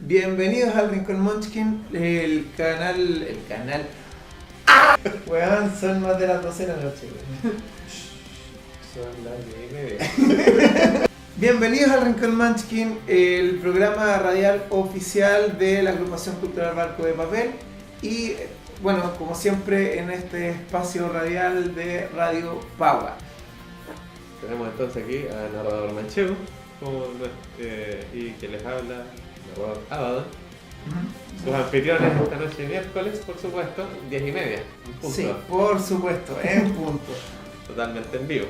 Bienvenidos al Rincón Munchkin, el canal. Weón, son más de las 12 de la noche, weón. Son las 10:30. Bienvenidos al Rincón Munchkin, el programa radial oficial de la agrupación cultural Barco de Papel. Y bueno, como siempre, en este espacio radial de Radio Paua. Tenemos entonces aquí a narrador manchego y que les habla narrador Abaddon. Sus anfitriones esta noche miércoles, por supuesto, 10:30, en punto. Sí, por supuesto, en punto. Totalmente en vivo.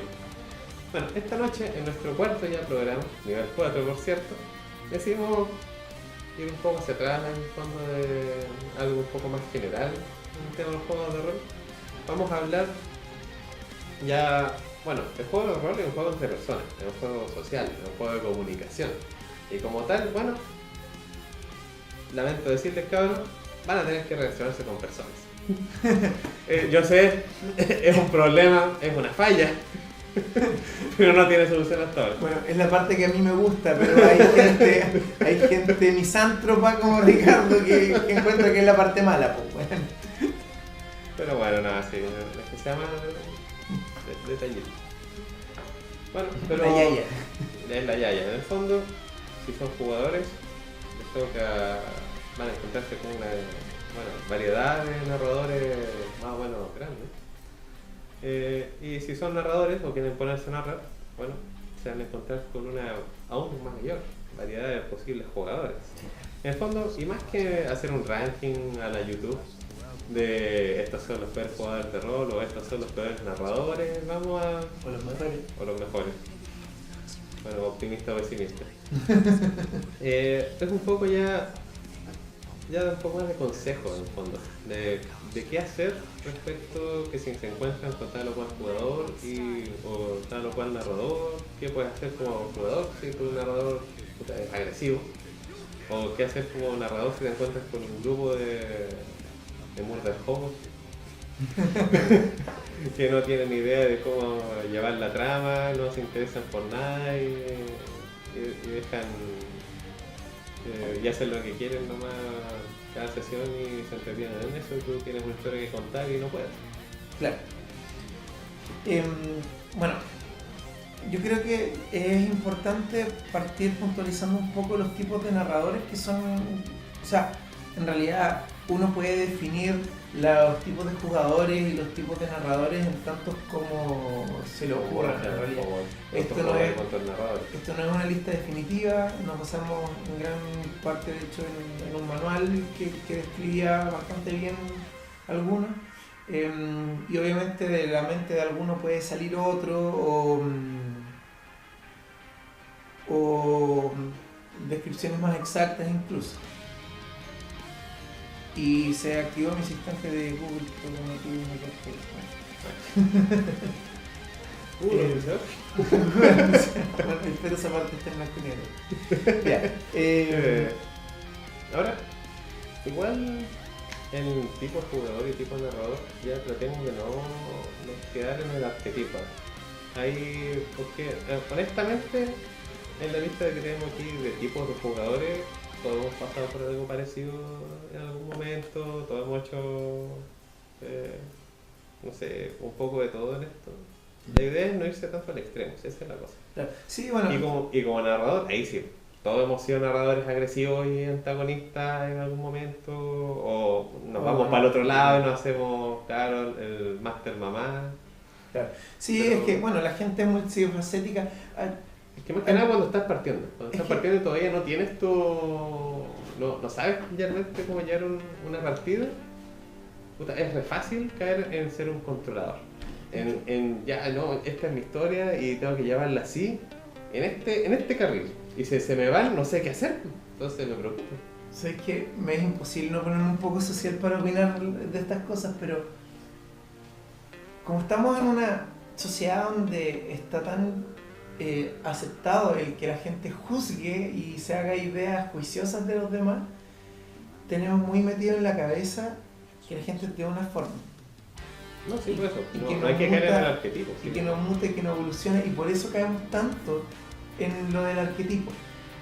Bueno, esta noche en nuestro cuarto ya programa, nivel 4 por cierto, decidimos ir un poco hacia atrás en el fondo de algo un poco más general en el tema de los juegos de rol. Vamos a hablar ya, bueno, el juego de rol es un juego entre personas, es un juego social, es un juego de comunicación. Y como tal, bueno, lamento decirles, cabrón, van a tener que relacionarse con personas. Yo sé, es un problema, es una falla, pero no tiene solución hasta ahora. Bueno, es la parte que a mí me gusta, pero hay gente misántropa como Ricardo que encuentra que es la parte mala, pues bueno. Pero bueno, nada, sí, es que se llama detallito. Bueno, pero La yaya. Es la yaya. En el fondo, si son jugadores, les toca, van a encontrarse con una variedad de narradores más o menos grandes. Y si son narradores o quieren ponerse a narrar, bueno, se van a encontrar con una aún mayor variedad de posibles jugadores. En el fondo, y más que hacer un ranking a la YouTube de estos son los peores jugadores de rol o estos son los peores narradores, vamos a... O los mejores. O los mejores. Bueno, optimista o pesimista. Es un poco ya un poco más de consejo en el fondo, de qué hacer respecto que si se encuentran con tal o cual jugador o tal o cual narrador, qué puedes hacer como jugador si tú un narrador es agresivo, o qué hacer como narrador si te encuentras con un grupo de murderhogos que no tienen idea de cómo llevar la trama, no se interesan por nada y dejan y hacen lo que quieren nomás cada sesión y se entretienen en eso y tú tienes una historia que contar y no puedes. Claro. Bueno, yo creo que es importante partir puntualizando un poco los tipos de narradores que son, o sea, en realidad uno puede definir los tipos de jugadores y los tipos de narradores en tantos como se le ocurra en realidad. Esto no es una lista definitiva, nos basamos en gran parte de hecho en un manual que describía bastante bien algunos. Y obviamente de la mente de alguno puede salir otro o descripciones más exactas incluso. Y se activó mi asistente de Google bueno, espero esa parte esté en blanco y negro. Ahora, igual en tipo jugador y tipo narrador ya tratemos de no quedar en el arquetipo. Ahí, porque honestamente en la lista que tenemos aquí de tipos de jugadores todos hemos pasado por algo parecido en algún momento, todos hemos hecho, no sé, un poco de todo en esto. La idea es no irse tanto al extremo, esa es la cosa. Claro. Sí, bueno. Y como narrador, ahí sí, todos hemos sido narradores agresivos y antagonistas en algún momento, o nos vamos para el otro lado y nos hacemos, claro, el máster mamá. Claro. Sí, pero es que, bueno, la gente es multifacética. Es que más que nada cuando estás partiendo. Cuando estás partiendo y todavía no tienes no sabes realmente cómo llevar una partida, es re fácil caer en ser un controlador. Esta es mi historia y tengo que llevarla así, en este carril. Y si se me van, no sé qué hacer. Entonces me preocupo. Sé que me es imposible no ponerme un poco social para opinar de estas cosas, pero como estamos en una sociedad donde está tan aceptado el que la gente juzgue y se haga ideas juiciosas de los demás, tenemos muy metido en la cabeza que la gente es de una forma. No, sí, por eso. No hay que caer en el arquetipo. Y que no mute, que no evolucione, y por eso caemos tanto en lo del arquetipo.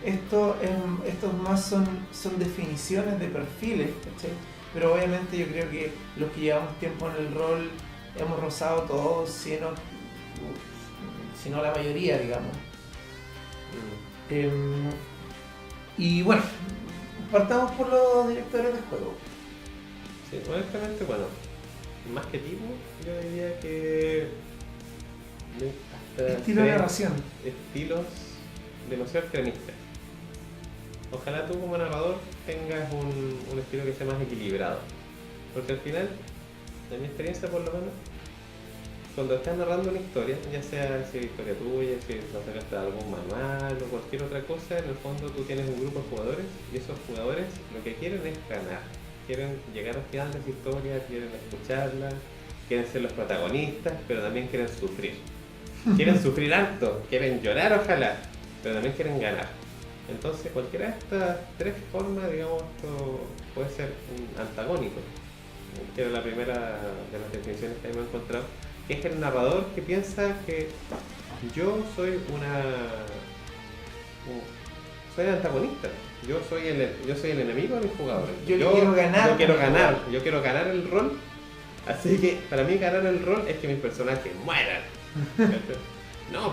estos más son definiciones de perfiles, ¿cachai? Pero obviamente yo creo que los que llevamos tiempo en el rol hemos rozado todos, si no la mayoría, digamos. Y bueno, partamos por los directores de juego. Sí, honestamente, bueno, más que tipo, yo diría que hasta Estilo de narración. estilos demasiado extremistas. Ojalá tú como narrador tengas un estilo que sea más equilibrado, porque al final, en mi experiencia por lo menos, cuando estás narrando una historia, ya sea si es historia tuya, si no sacaste algún manual o cualquier otra cosa, en el fondo tú tienes un grupo de jugadores y esos jugadores lo que quieren es ganar. Quieren llegar al final de esa historia, quieren escucharla, quieren ser los protagonistas, pero también quieren sufrir. Quieren sufrir harto, quieren llorar ojalá, pero también quieren ganar. Entonces cualquiera de estas tres formas, digamos, esto puede ser un antagónico, que era la primera de las definiciones que hemos encontrado, que es el narrador que piensa que yo soy soy el antagonista, yo soy el enemigo de mis jugadores. Yo quiero ganar. Yo quiero ganar el rol, así que para mí ganar el rol es que mis personajes mueran. No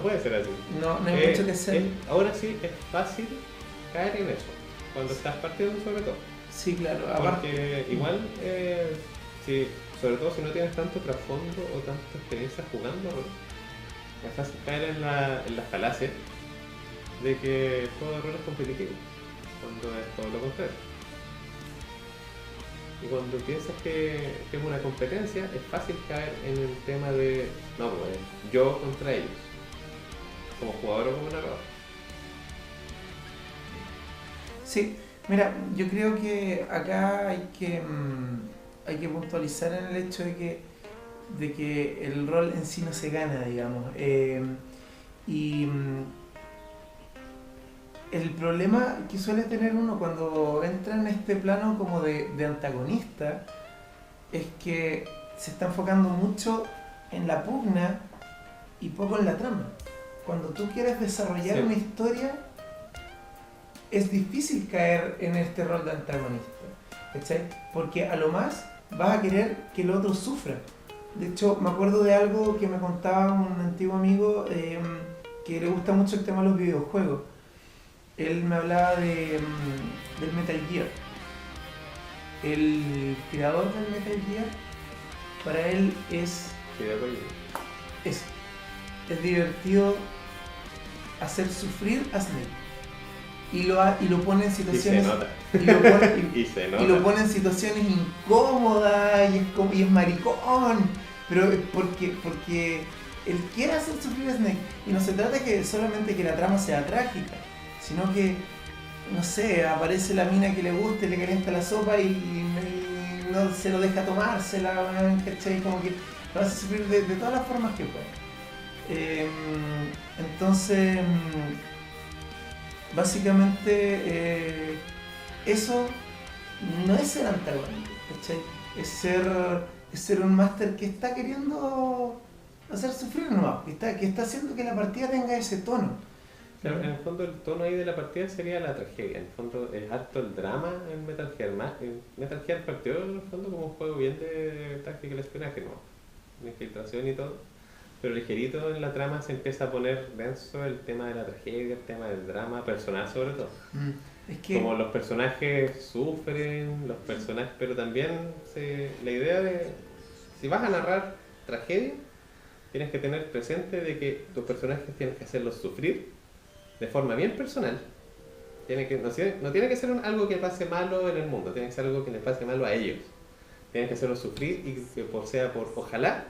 puede ser así. No hay mucho que hacer. Ahora sí es fácil caer en eso, cuando estás partiendo sobre todo. Sí, claro. Porque igual, sobre todo si no tienes tanto trasfondo o tanta experiencia jugando, es fácil caer en la falacia de que el juego de rol es competitivo, cuando es todo lo contrario. Y cuando piensas que es una competencia, es fácil caer en el tema de, no, pues yo contra ellos, como jugador o como narrador. Sí, mira, yo creo que acá hay que puntualizar en el hecho de que el rol en sí no se gana, digamos. El problema que suele tener uno cuando entra en este plano como de antagonista es que se está enfocando mucho en la pugna y poco en la trama. Cuando tú quieres desarrollar una historia, es difícil caer en este rol de antagonista, ¿cachai? Porque a lo más vas a querer que el otro sufra. De hecho, me acuerdo de algo que me contaba un antiguo amigo que le gusta mucho el tema de los videojuegos. Él me hablaba del Metal Gear. El creador del Metal Gear, para él es divertido hacer sufrir a Snake. Y lo pone en situaciones. Y lo pone en situaciones incómodas y es maricón. Pero porque él quiere hacer sufrir a Snake. Y no se trata solamente que la trama sea trágica, sino que, no sé, aparece la mina que le gusta y le calienta la sopa y no se lo deja tomársela, ¿cachai? Como que lo hace sufrir de todas las formas que puede. Entonces, básicamente, eso no es ser antagónico, ¿cachai? Es ser un máster que está queriendo hacer sufrir nomás, que está haciendo que la partida tenga ese tono. Claro, en el fondo el tono ahí de la partida sería la tragedia. En el fondo es harto el drama en Metal Gear. Metal Gear partió en el fondo como un juego bien de táctica y espionaje, ¿no? De infiltración y todo. Pero ligerito en la trama se empieza a poner denso el tema de la tragedia, el tema del drama personal sobre todo. Es que como los personajes sufren, pero también la idea de, si vas a narrar tragedia, tienes que tener presente de que tus personajes tienes que hacerlos sufrir de forma bien personal. No tiene que ser algo que pase malo en el mundo, tiene que ser algo que les pase malo a ellos. Tienes que hacerlos sufrir y que ojalá,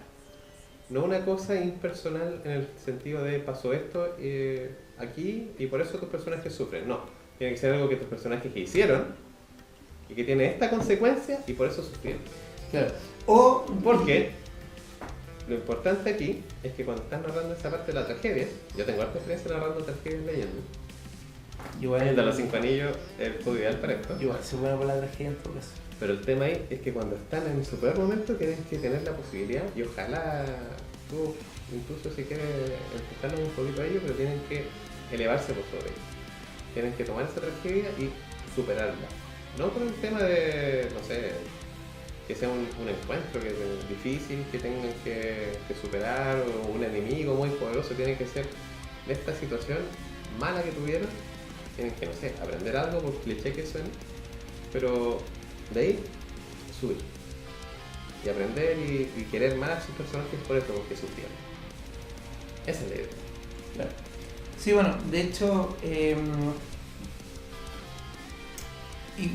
no una cosa impersonal en el sentido de pasó esto aquí y por eso tus personajes sufren. No, tiene que ser algo que tus personajes hicieron y que tiene esta consecuencia y por eso sufrieron. Claro. Porque lo importante aquí es que cuando estás narrando esa parte de la tragedia, yo tengo harta experiencia narrando tragedias leyendo. El de los 5 anillos es el juego ideal para esto. Igual se puede por la tragedia en todo caso. Pero el tema ahí es que cuando están en su peor momento tienes que tener la posibilidad, y ojalá tú, incluso si quieres empujarlos un poquito a ellos, pero tienen que elevarse por sobre ella. Tienen que tomar esa tragedia y superarla. No por el tema de, no sé, que sea un encuentro que es difícil, que tengan que superar, o un enemigo muy poderoso. Tiene que ser de esta situación mala que tuvieron, tienen que, no sé, aprender algo por cliché que suene, pero de ahí subir y aprender y querer más a sus personajes por eso, porque sufrieron. Esa es la idea. Claro. Sí, bueno, de hecho, y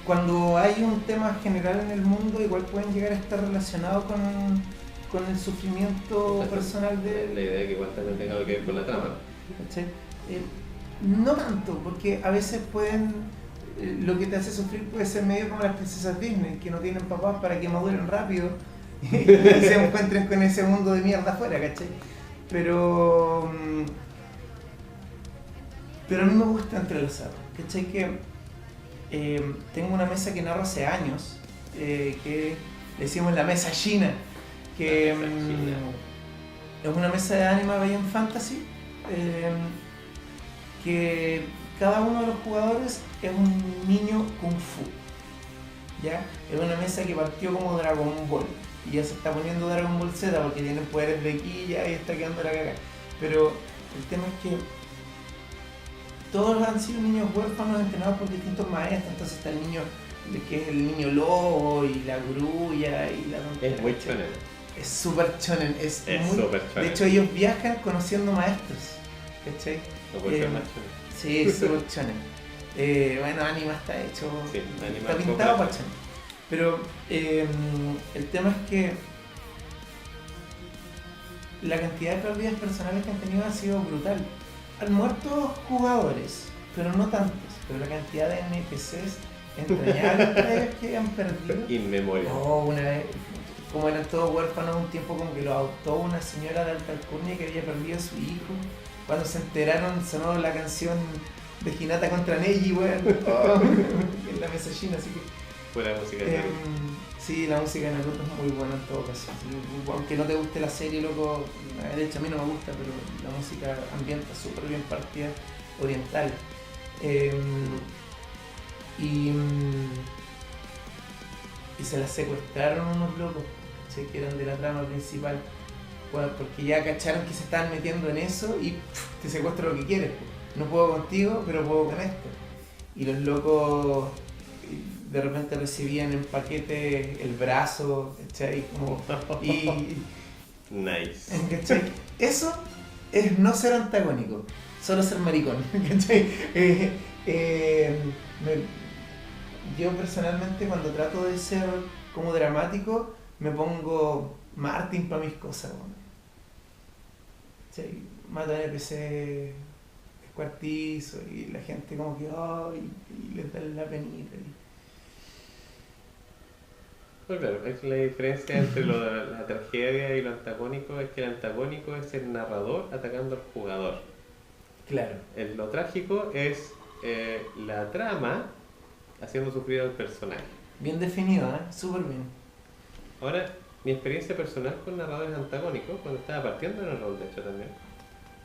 cuando hay un tema general en el mundo, igual pueden llegar a estar relacionados con el sufrimiento personal de... La idea es que igual también tenga algo que ver con la trama. ¿Cachai? No tanto, porque a veces pueden... lo que te hace sufrir puede ser medio como las princesas Disney, que no tienen papás para que maduren rápido y se encuentren con ese mundo de mierda afuera, ¿cachai? Pero a mí me gusta entrelazar, ¿cachai? Que tengo una mesa que narro hace años, que le decimos la mesa china, que es una mesa de Anima Beyond Fantasy, que cada uno de los jugadores es un niño Kung Fu, ¿ya? Es una mesa que partió como Dragon Ball y ya se está poniendo Dragon Ball Z porque tienen poderes de ki y está quedando la caga. Pero el tema es que todos han sido niños huérfanos entrenados por distintos maestros. Entonces está el niño que es el niño lobo y la grulla y la tontería. Es muy shonen. Es súper shonen, es muy... súper shonen. De hecho ellos viajan conociendo maestros, ¿cachai? No puede ser más shonen. Sí, es súper shonen. Bueno, Anima está hecho, Sí, está pintado para shonen. Pero el tema es que la cantidad de pérdidas personales que han tenido ha sido brutal. Han muerto jugadores, pero no tantos. Pero la cantidad de NPCs entrañables que han perdido. Inmemorial. Oh, una vez, como eran todos huérfanos, un tiempo como que lo adoptó una señora de alta alcurnia que había perdido a su hijo. Cuando se enteraron, sonó la canción de Hinata contra Neji, weón. Oh, en la mesa china, así que. Fue la música de Naruto. Sí, la música de Naruto es muy buena en todo caso. Aunque no te guste la serie, loco, de hecho a mí no me gusta, pero la música ambienta súper bien partida oriental. Y se la secuestraron unos locos, ¿sí? Que eran de la trama principal. Bueno, porque ya cacharon que se estaban metiendo en eso y te secuestro lo que quieres. No puedo contigo, pero puedo con esto. Y los locos de repente recibían en paquete el brazo, ¿cachai? Como, y Nice. ¿cachai? Eso es no ser antagónico, solo ser maricón, ¿cachai? Yo personalmente cuando trato de ser como dramático me pongo Martin para mis cosas, ¿cachai? Mato a NPC, descuartizo y la gente como que y les da la penita. Pues claro, es la diferencia entre la tragedia y lo antagónico, es que el antagónico es el narrador atacando al jugador. Claro. Lo trágico es la trama haciendo sufrir al personaje. Bien definido, súper bien. Ahora, mi experiencia personal con narradores antagónicos, cuando estaba partiendo en el rol, de hecho también,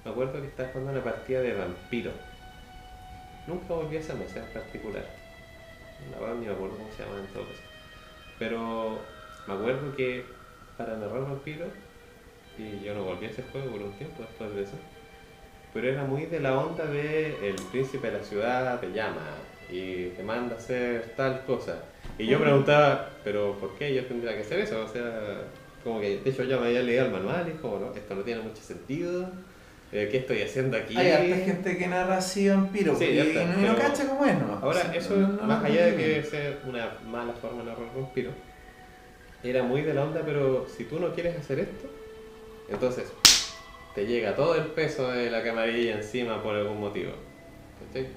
me acuerdo que estaba jugando una partida de vampiro. Nunca volví a esa mesa en particular. La verdad ni me acuerdo cómo se llama en todo caso. Pero me acuerdo que para narrar vampiro, y yo no volví a ese juego por un tiempo después de eso, pero era muy de la onda de el príncipe de la ciudad te llama y te manda a hacer tal cosa. Y yo preguntaba, ¿pero por qué yo tendría que hacer eso? O sea, como que de hecho yo me había leído el manual y como, no, esto no tiene mucho sentido. ¿Qué estoy haciendo aquí? Hay harta gente que narra así vampiro, sí, y no cacha cómo es, ¿no? Ahora, o sea, eso, no más allá de que sea una mala forma de narrar vampiro, era muy de la onda, pero si tú no quieres hacer esto, entonces te llega todo el peso de la camarilla encima por algún motivo. ¿Cachai?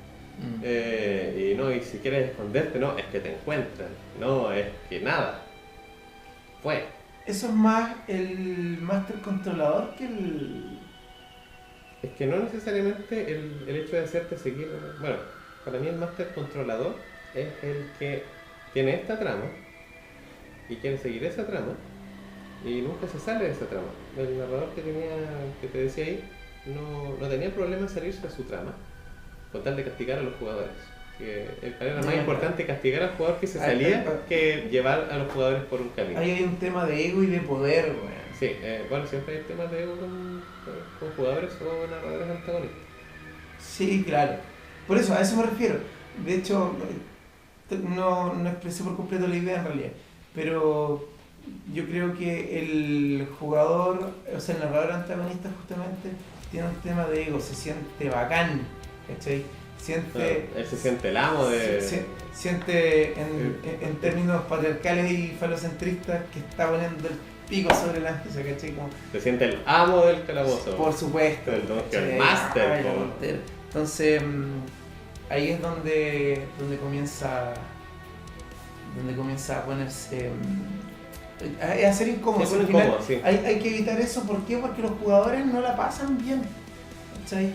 Y si quieres esconderte, no, es que te encuentran, no, es que nada. Fue. Eso es más el máster controlador que el... Es que no necesariamente el hecho de hacerte seguir... Bueno, para mí el máster controlador es el que tiene esta trama y quiere seguir esa trama y nunca se sale de esa trama. El narrador que te decía ahí no tenía problema en salirse de su trama, con tal de castigar a los jugadores. Que era más importante castigar al jugador que se salía que llevar a los jugadores por un camino. Ahí hay un tema de ego y de poder, weón. Sí, bueno, siempre hay temas de ego con jugadores o narradores antagonistas. Sí, claro. Por eso, a eso me refiero. De hecho, no expresé por completo la idea en realidad. Pero yo creo que el jugador, o sea, el narrador antagonista justamente tiene un tema de ego, se siente bacán, ¿cachai? Él se siente el amo de... Siente en términos patriarcales y falocentristas que está poniendo el pico sobre la mesa, ¿cachai? Como, se siente el amo del calabozo. Por supuesto. El máster. Entonces, ahí es donde comienza a ponerse... a ser incómodo. Al final, sí. Hay que evitar eso. ¿Por qué? Porque los jugadores no la pasan bien, ¿cachai?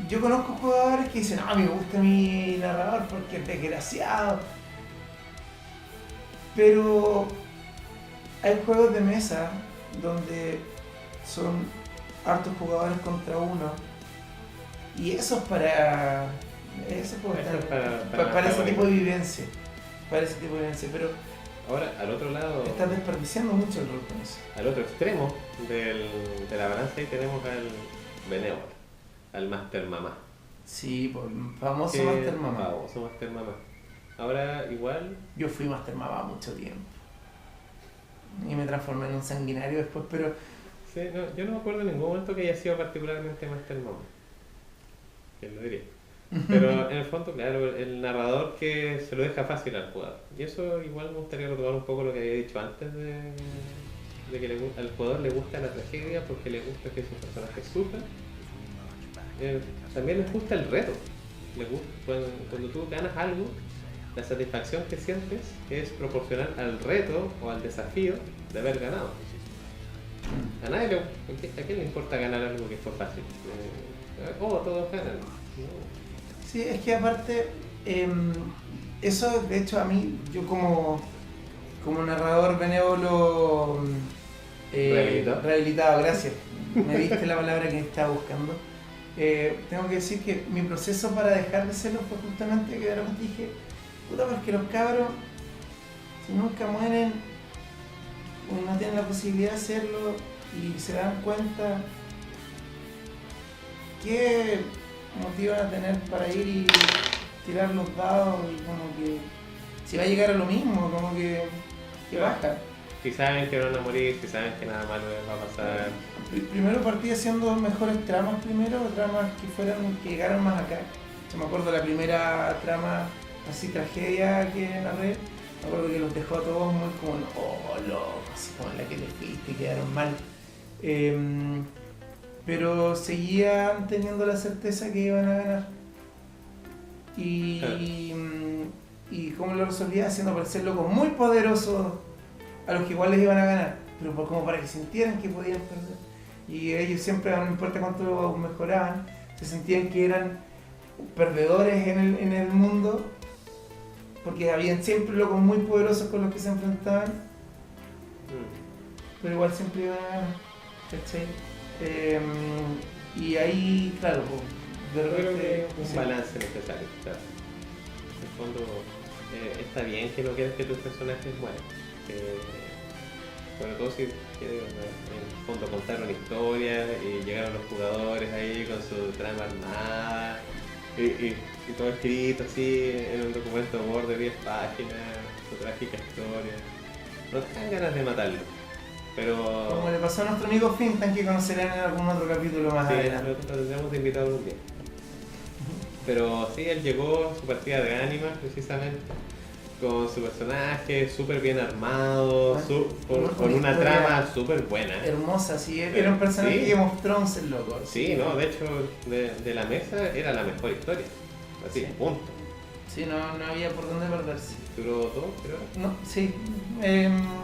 Yo conozco jugadores que dicen, a mí me gusta mi narrador porque es desgraciado. Pero hay juegos de mesa donde son hartos jugadores contra uno. Y eso es para ese tipo de vivencia. Para ese tipo de vivencia. Pero ahora, al otro lado... estás desperdiciando mucho el rol con eso. Al otro extremo de la balanza ahí tenemos al Benévolo, al Master Mamá. Sí, por famoso Master Mamá. Famoso Master Mamá. Ahora, igual... Yo fui Master Mamá mucho tiempo. Y me transformé en un sanguinario después, pero... Sí, no, yo no me acuerdo en ningún momento que haya sido particularmente Master Mamá. ¿Quién lo diría? Pero en el fondo, claro, el narrador que se lo deja fácil al jugador. Y eso igual me gustaría retomar un poco lo que había dicho antes de que al jugador le gusta la tragedia porque le gusta que sus personajes sufran. También les gusta el reto. Cuando tú ganas algo, la satisfacción que sientes es proporcional al reto o al desafío de haber ganado. ¿A quién le importa ganar algo que fue fácil? Todos ganan. No. Sí, es que aparte, eso de hecho a mí, yo como narrador benévolo rehabilitado, gracias, me diste la palabra que estaba buscando. Tengo que decir que mi proceso para dejar de serlo fue justamente que de repente dije, puta, porque los cabros, si nunca mueren, no tienen la posibilidad de hacerlo y se dan cuenta, ¿qué motivo van a tener para ir y tirar los dados? Y como que si va a llegar a lo mismo, como que baja. Si saben que no van a morir, si saben que nada malo les va a pasar. Primero partí haciendo mejores tramas tramas que llegaran más acá. Yo me acuerdo la primera trama así tragedia que narré, me acuerdo que los dejó a todos muy como, loco, así como en la que les fuiste y quedaron mal. Pero seguían teniendo la certeza que iban a ganar. Y cómo lo resolvía, haciendo parecer locos muy poderosos a los que igual les iban a ganar, pero como para que sintieran que podían perder. Y ellos siempre, no importa cuánto mejoraban, se sentían que eran perdedores en el mundo, porque habían siempre locos muy poderosos con los que se enfrentaban, pero igual siempre iban a ganar, ¿cachai? Y ahí, claro, de repente... Yo creo que es un balance necesario, claro. En el fondo, está bien que no quieras que tus personajes mueran. Sobre todo si quieres, en el fondo, contar una historia y llegar a los jugadores ahí con su trama armada y todo escrito así en un documento de Word de 10 páginas, su trágica historia. No te dan ganas de matarlo. Pero... como le pasó a nuestro amigo Fintan, que conocerán en algún otro capítulo más adelante. Sí, lo tendremos de invitado un día. Pero sí, él llegó a su partida de ánimas precisamente, con su personaje súper bien armado, con una trama súper buena. Hermosa, sí, era un personaje que mostró el loco. Sí, no, de hecho, de la mesa era la mejor historia. Así, sí. Punto. Sí, no había por dónde perderse. ¿Duró todo, creo? No, sí.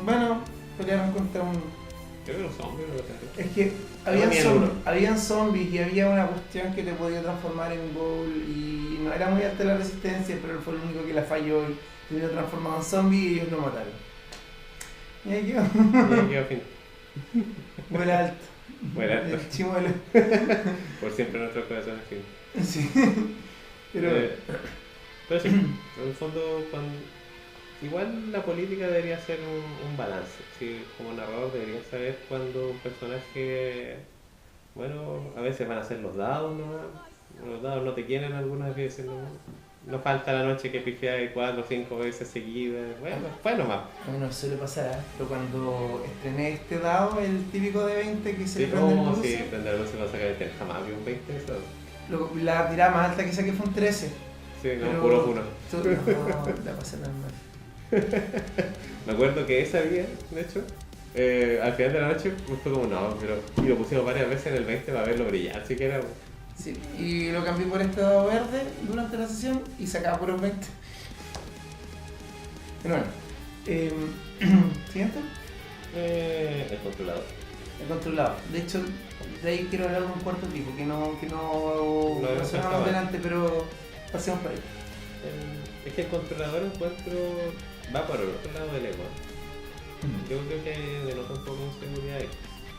Bueno, pelearon contra un... creo que los zombies no. Es que habían zombies y había una cuestión que te podía transformar en ghoul y no era muy alta la resistencia, pero él fue el único que la falló y se transformado en zombie y ellos lo mataron. Y ahí quedó. Fin. Vuela alto. Bueno, El chimuelo. por siempre nuestros corazones firmes. Sí. Pero Pero sí, en el fondo, igual la política debería ser un balance. ¿Sí? Como narrador debería saber cuando un personaje, bueno, a veces van a ser los dados nomás. Los dados no te quieren algunas veces, no falta la noche que pifiáis 4 o 5 veces seguidas. Bueno nomás. bueno, suele pasar, ¿eh? Pero cuando estrené este dado, el típico de 20 que se Sí, le prende el no, luz, sí, prender la luz se va a sacar el jamás vi un 20 de esos. la tirada más alta que saqué fue un 13. Sí, no, Pero puro uno. No, la pasé tan mal. Me acuerdo que esa vía, de hecho, al final de la noche fue como no, pero. Y lo pusimos varias veces en el 20 para verlo brillar siquiera. Sí, y lo cambié por este dado verde durante la sesión y sacaba puros 20. Pero bueno, siguiente, El controlador. el controlado. De hecho, de ahí quiero hablar de un cuarto tipo que no Lo hemos mencionamos pasado. delante, pero pasemos por ahí. Es que el controlador encuentro va por el otro lado del ego. Yo creo que denota un poco de inseguridad ahí.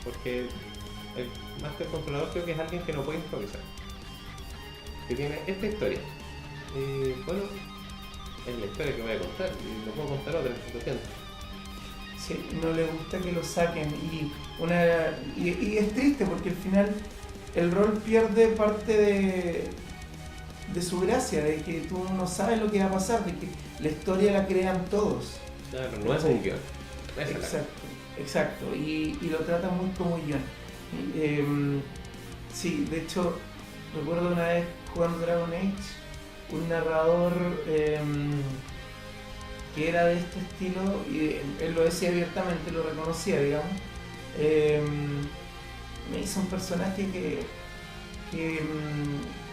Porque el Master Controlador creo que es alguien que no puede improvisar. Que tiene esta historia. Y bueno, es la historia que voy a contar. Y no puedo contar otra en situación. Sí, no le gusta que lo saquen y es triste porque al final el rol pierde parte de su gracia, de que tú no sabes lo que va a pasar, de que la historia la crean todos. Claro, no es un guión. Exacto, y lo trata muy como guión. Sí, de hecho, recuerdo una vez jugando Dragon Age, un narrador que era de este estilo, y él lo decía abiertamente, lo reconocía, digamos. Me hizo un personaje que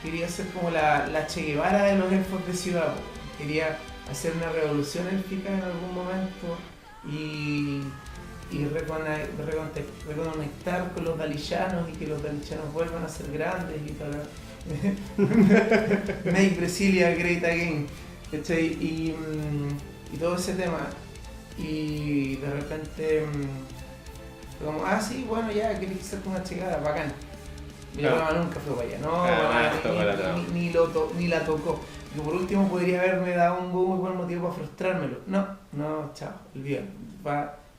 quería ser como la Che Guevara de los elfos de ciudad. Quería hacer una revolución élfica en algún momento y reconectar con los dalichanos y que los dalichanos vuelvan a ser grandes y tal. Make Brasilia great again. ¿Cachai? Y todo ese tema. Y de repente fue como, sí, bueno, ya quería ser como una chingada, bacán. Y la trama nunca fue para allá, ni la tocó. Y por último podría haberme dado un muy buen motivo para frustrármelo. No, chao, olvídalo.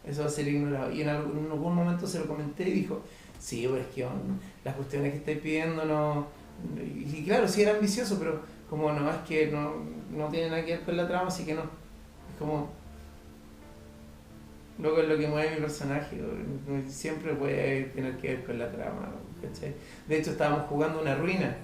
Eso va a ser ignorado. Y en algún momento se lo comenté y dijo, sí, pero es que las cuestiones que estáis pidiendo no... Y claro, sí era ambicioso, pero como no, es que no tiene nada que ver con la trama, así que no. Es como... Luego es lo que mueve mi personaje, siempre puede tener que ver con la trama, ¿cachai? De hecho estábamos jugando una ruina,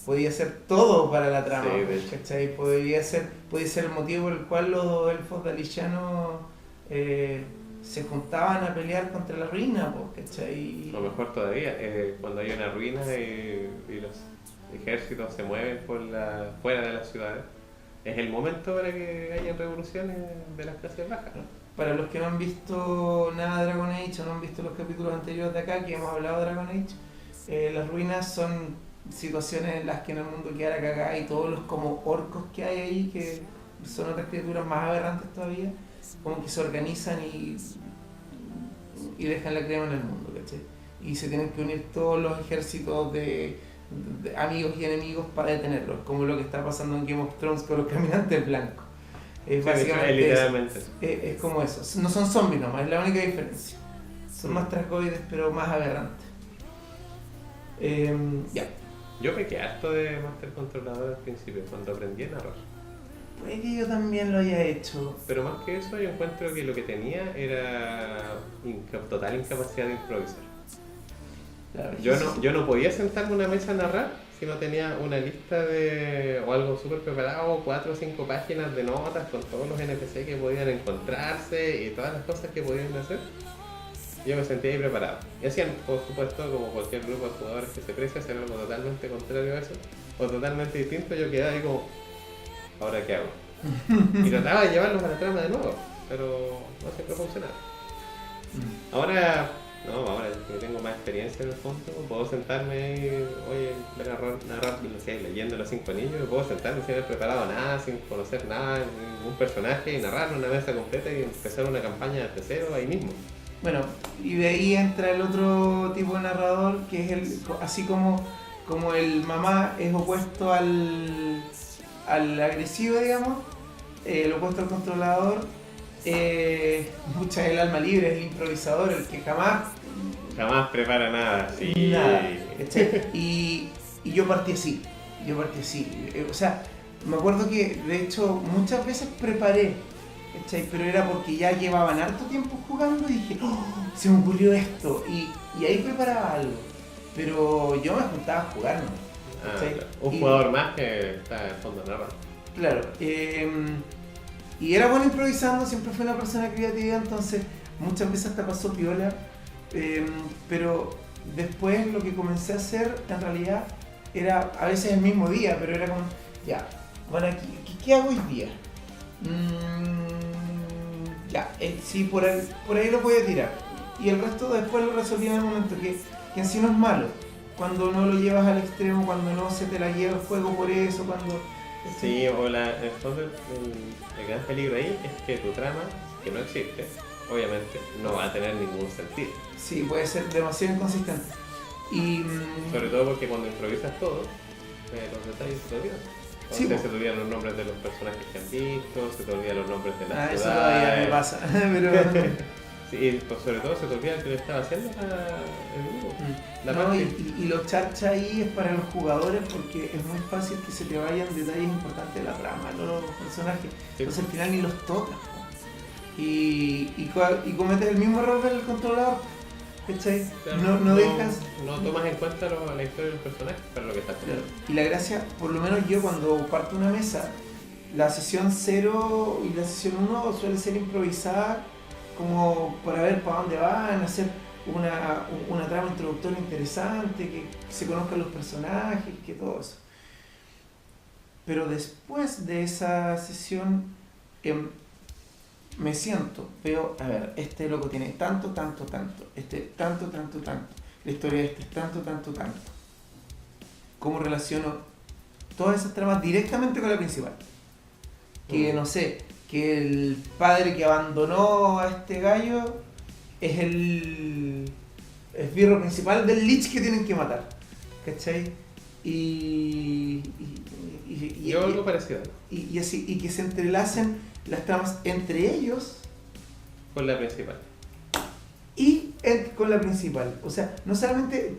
podía ser todo para la trama, sí, ¿cachai? Podía ser el motivo por el cual los elfos dalichanos se juntaban a pelear contra la ruina, ¿cachai? Lo mejor todavía, cuando hay una ruina y los ejércitos se mueven fuera de las ciudades, es el momento para que haya revoluciones de las clases bajas, ¿no? Para los que no han visto nada de Dragon Age o no han visto los capítulos anteriores de acá que hemos hablado de Dragon Age, las ruinas son situaciones en las que en el mundo queda la cagada y todos los como orcos que hay ahí, que son otras criaturas más aberrantes todavía, como que se organizan y dejan la crema en el mundo, ¿cachai? Y se tienen que unir todos los ejércitos de amigos y enemigos para detenerlos, como lo que está pasando en Game of Thrones con los caminantes blancos. Básicamente literalmente. es como eso. No son zombies nomás, es la única diferencia. Son más tragoides, pero más aberrantes. Ya. Yo pequé harto de Master Controlador al principio, cuando aprendí a narrar. Puede que yo también lo haya hecho. Pero más que eso, yo encuentro que lo que tenía era total incapacidad de improvisar. Claro, Yo no podía sentarme a una mesa a narrar si no tenía una lista o algo súper preparado, 4 o 5 páginas de notas con todos los NPC que podían encontrarse y todas las cosas que podían hacer. Yo me sentía ahí preparado. Y hacían, por supuesto, como cualquier grupo de jugadores que se precia, hacer algo totalmente contrario a eso, o totalmente distinto. Yo quedaba ahí como, ¿ahora qué hago? Y trataba de llevarlos a la trama de nuevo, pero no siempre funcionaba. Ahora que tengo más experiencia en el fondo, puedo sentarme y, oye, narrar, no sé, leyendo los 5 anillos, puedo sentarme sin haber preparado nada, sin conocer nada, ningún personaje, y narrar una mesa completa y empezar una campaña desde cero ahí mismo. Bueno, y de ahí entra el otro tipo de narrador, que es así como el mamá es opuesto al agresivo, digamos, el opuesto al controlador, el alma libre, el improvisador, el que Jamás prepara nada, sí. nada, ¿cachai? Y yo partí así, o sea, me acuerdo que de hecho muchas veces preparé, ¿cachai? Pero era porque ya llevaban harto tiempo jugando y dije, ¡oh! Se me ocurrió esto, y ahí preparaba algo, pero yo me juntaba a jugar, ¿no? Claro. Un jugador más que está en fondo narrando. Claro, y era bueno improvisando, siempre fue una persona creativa, entonces muchas veces hasta pasó piola, pero después lo que comencé a hacer en realidad era a veces el mismo día, pero era como, ya, bueno, ¿qué hago hoy día? Ya, sí, por ahí lo voy a tirar, y el resto después lo resolví en el momento, que en sí no es malo, cuando no lo llevas al extremo, cuando no se te la lleva el juego por eso, cuando... Sí, entonces el gran peligro ahí es que tu trama, que no existe, obviamente no va a tener ningún sentido. Sí, puede ser demasiado inconsistente. Y sobre todo porque cuando improvisas todo, los detalles se te olvidan. Sí, se te olvidan los nombres de los personajes que han visto, se te olvidan los nombres de las ciudades. Eso todavía me pasa, pero... Sí, pues sobre todo se te olvida que le estaba haciendo el grupo. No, y lo charcha ahí es para los jugadores porque es muy fácil que se te vayan detalles importantes de la trama, los personajes. Sí. Entonces al final ni los tocas. Y cometes el mismo error del controlador. ¿Cachai? Claro, no dejas... No tomas en cuenta la historia del personaje para lo que estás haciendo. Y la gracia, por lo menos yo cuando parto una mesa, la sesión 0 y la sesión 1 suele ser improvisada como para ver para dónde van, hacer una trama introductoria interesante, que se conozcan los personajes, que todo eso. Pero después de esa sesión me siento, veo, a ver, este loco tiene tanto, este tanto, la historia de este es tanto. ¿Cómo relaciono todas esas tramas directamente con la principal? Que no sé, que el padre que abandonó a este gallo es el esbirro principal del Lich que tienen que matar, ¿cachai? Y algo parecido. Y así, y que se entrelacen las tramas entre ellos con la principal. Y con la principal. O sea, no solamente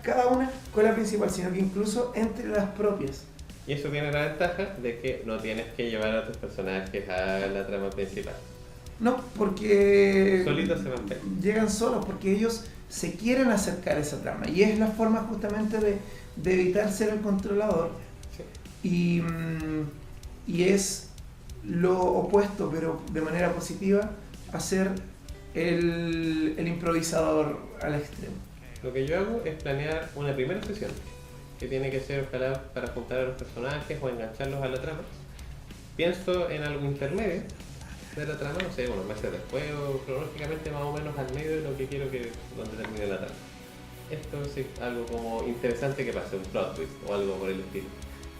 cada una con la principal, sino que incluso entre las propias. Y eso tiene la ventaja de que no tienes que llevar a tus personajes a la trama principal. No, porque... solitos se van a ver. Llegan solos, porque ellos se quieren acercar a esa trama. Y es la forma justamente de evitar ser el controlador. Sí. Y es lo opuesto, pero de manera positiva, a ser el improvisador al extremo. Lo que yo hago es planear una primera sesión que tiene que ser para juntar a los personajes o engancharlos a la trama. Pienso en algo intermedio de la trama, no sé, unos meses después o cronológicamente más o menos al medio de lo que quiero donde termine la trama. Esto es algo como interesante que pase, un plot twist o algo por el estilo.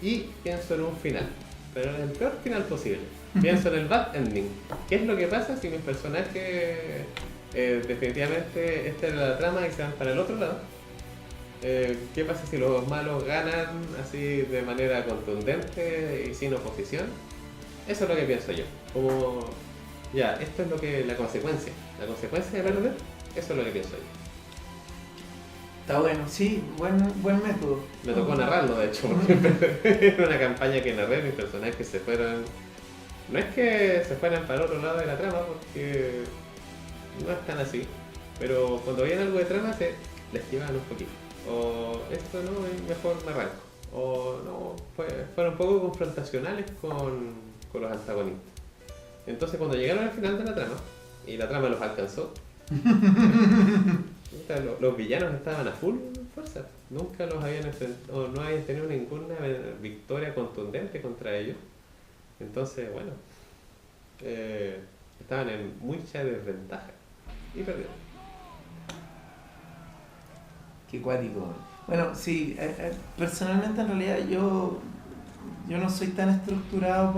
Y pienso en un final, pero en el peor final posible. Pienso en el bad ending. ¿Qué es lo que pasa si mis personajes definitivamente esta era la trama y se van para el otro lado? ¿Qué pasa si los malos ganan así de manera contundente y sin oposición? Eso es lo que pienso yo. Como, ya, esto es lo que la consecuencia de perder, eso es lo que pienso yo. Está bueno, sí, buen método. Me tocó narrarlo, de hecho, porque era una campaña que narré, mis personajes se fueron... No es que se fueran para el otro lado de la trama, porque no es tan así, pero cuando veían algo de trama se les esquivaban un poquito. O esto no, mejor me arranco. O no, fueron un poco confrontacionales con los antagonistas. Entonces cuando llegaron al final de la trama, y la trama los alcanzó, los villanos estaban a full fuerza. Nunca los habían enfrentado, no habían tenido ninguna victoria contundente contra ellos. Entonces, bueno, estaban en mucha desventaja y perdieron. Qué cuático. Bueno, sí, personalmente en realidad yo no soy tan estructurado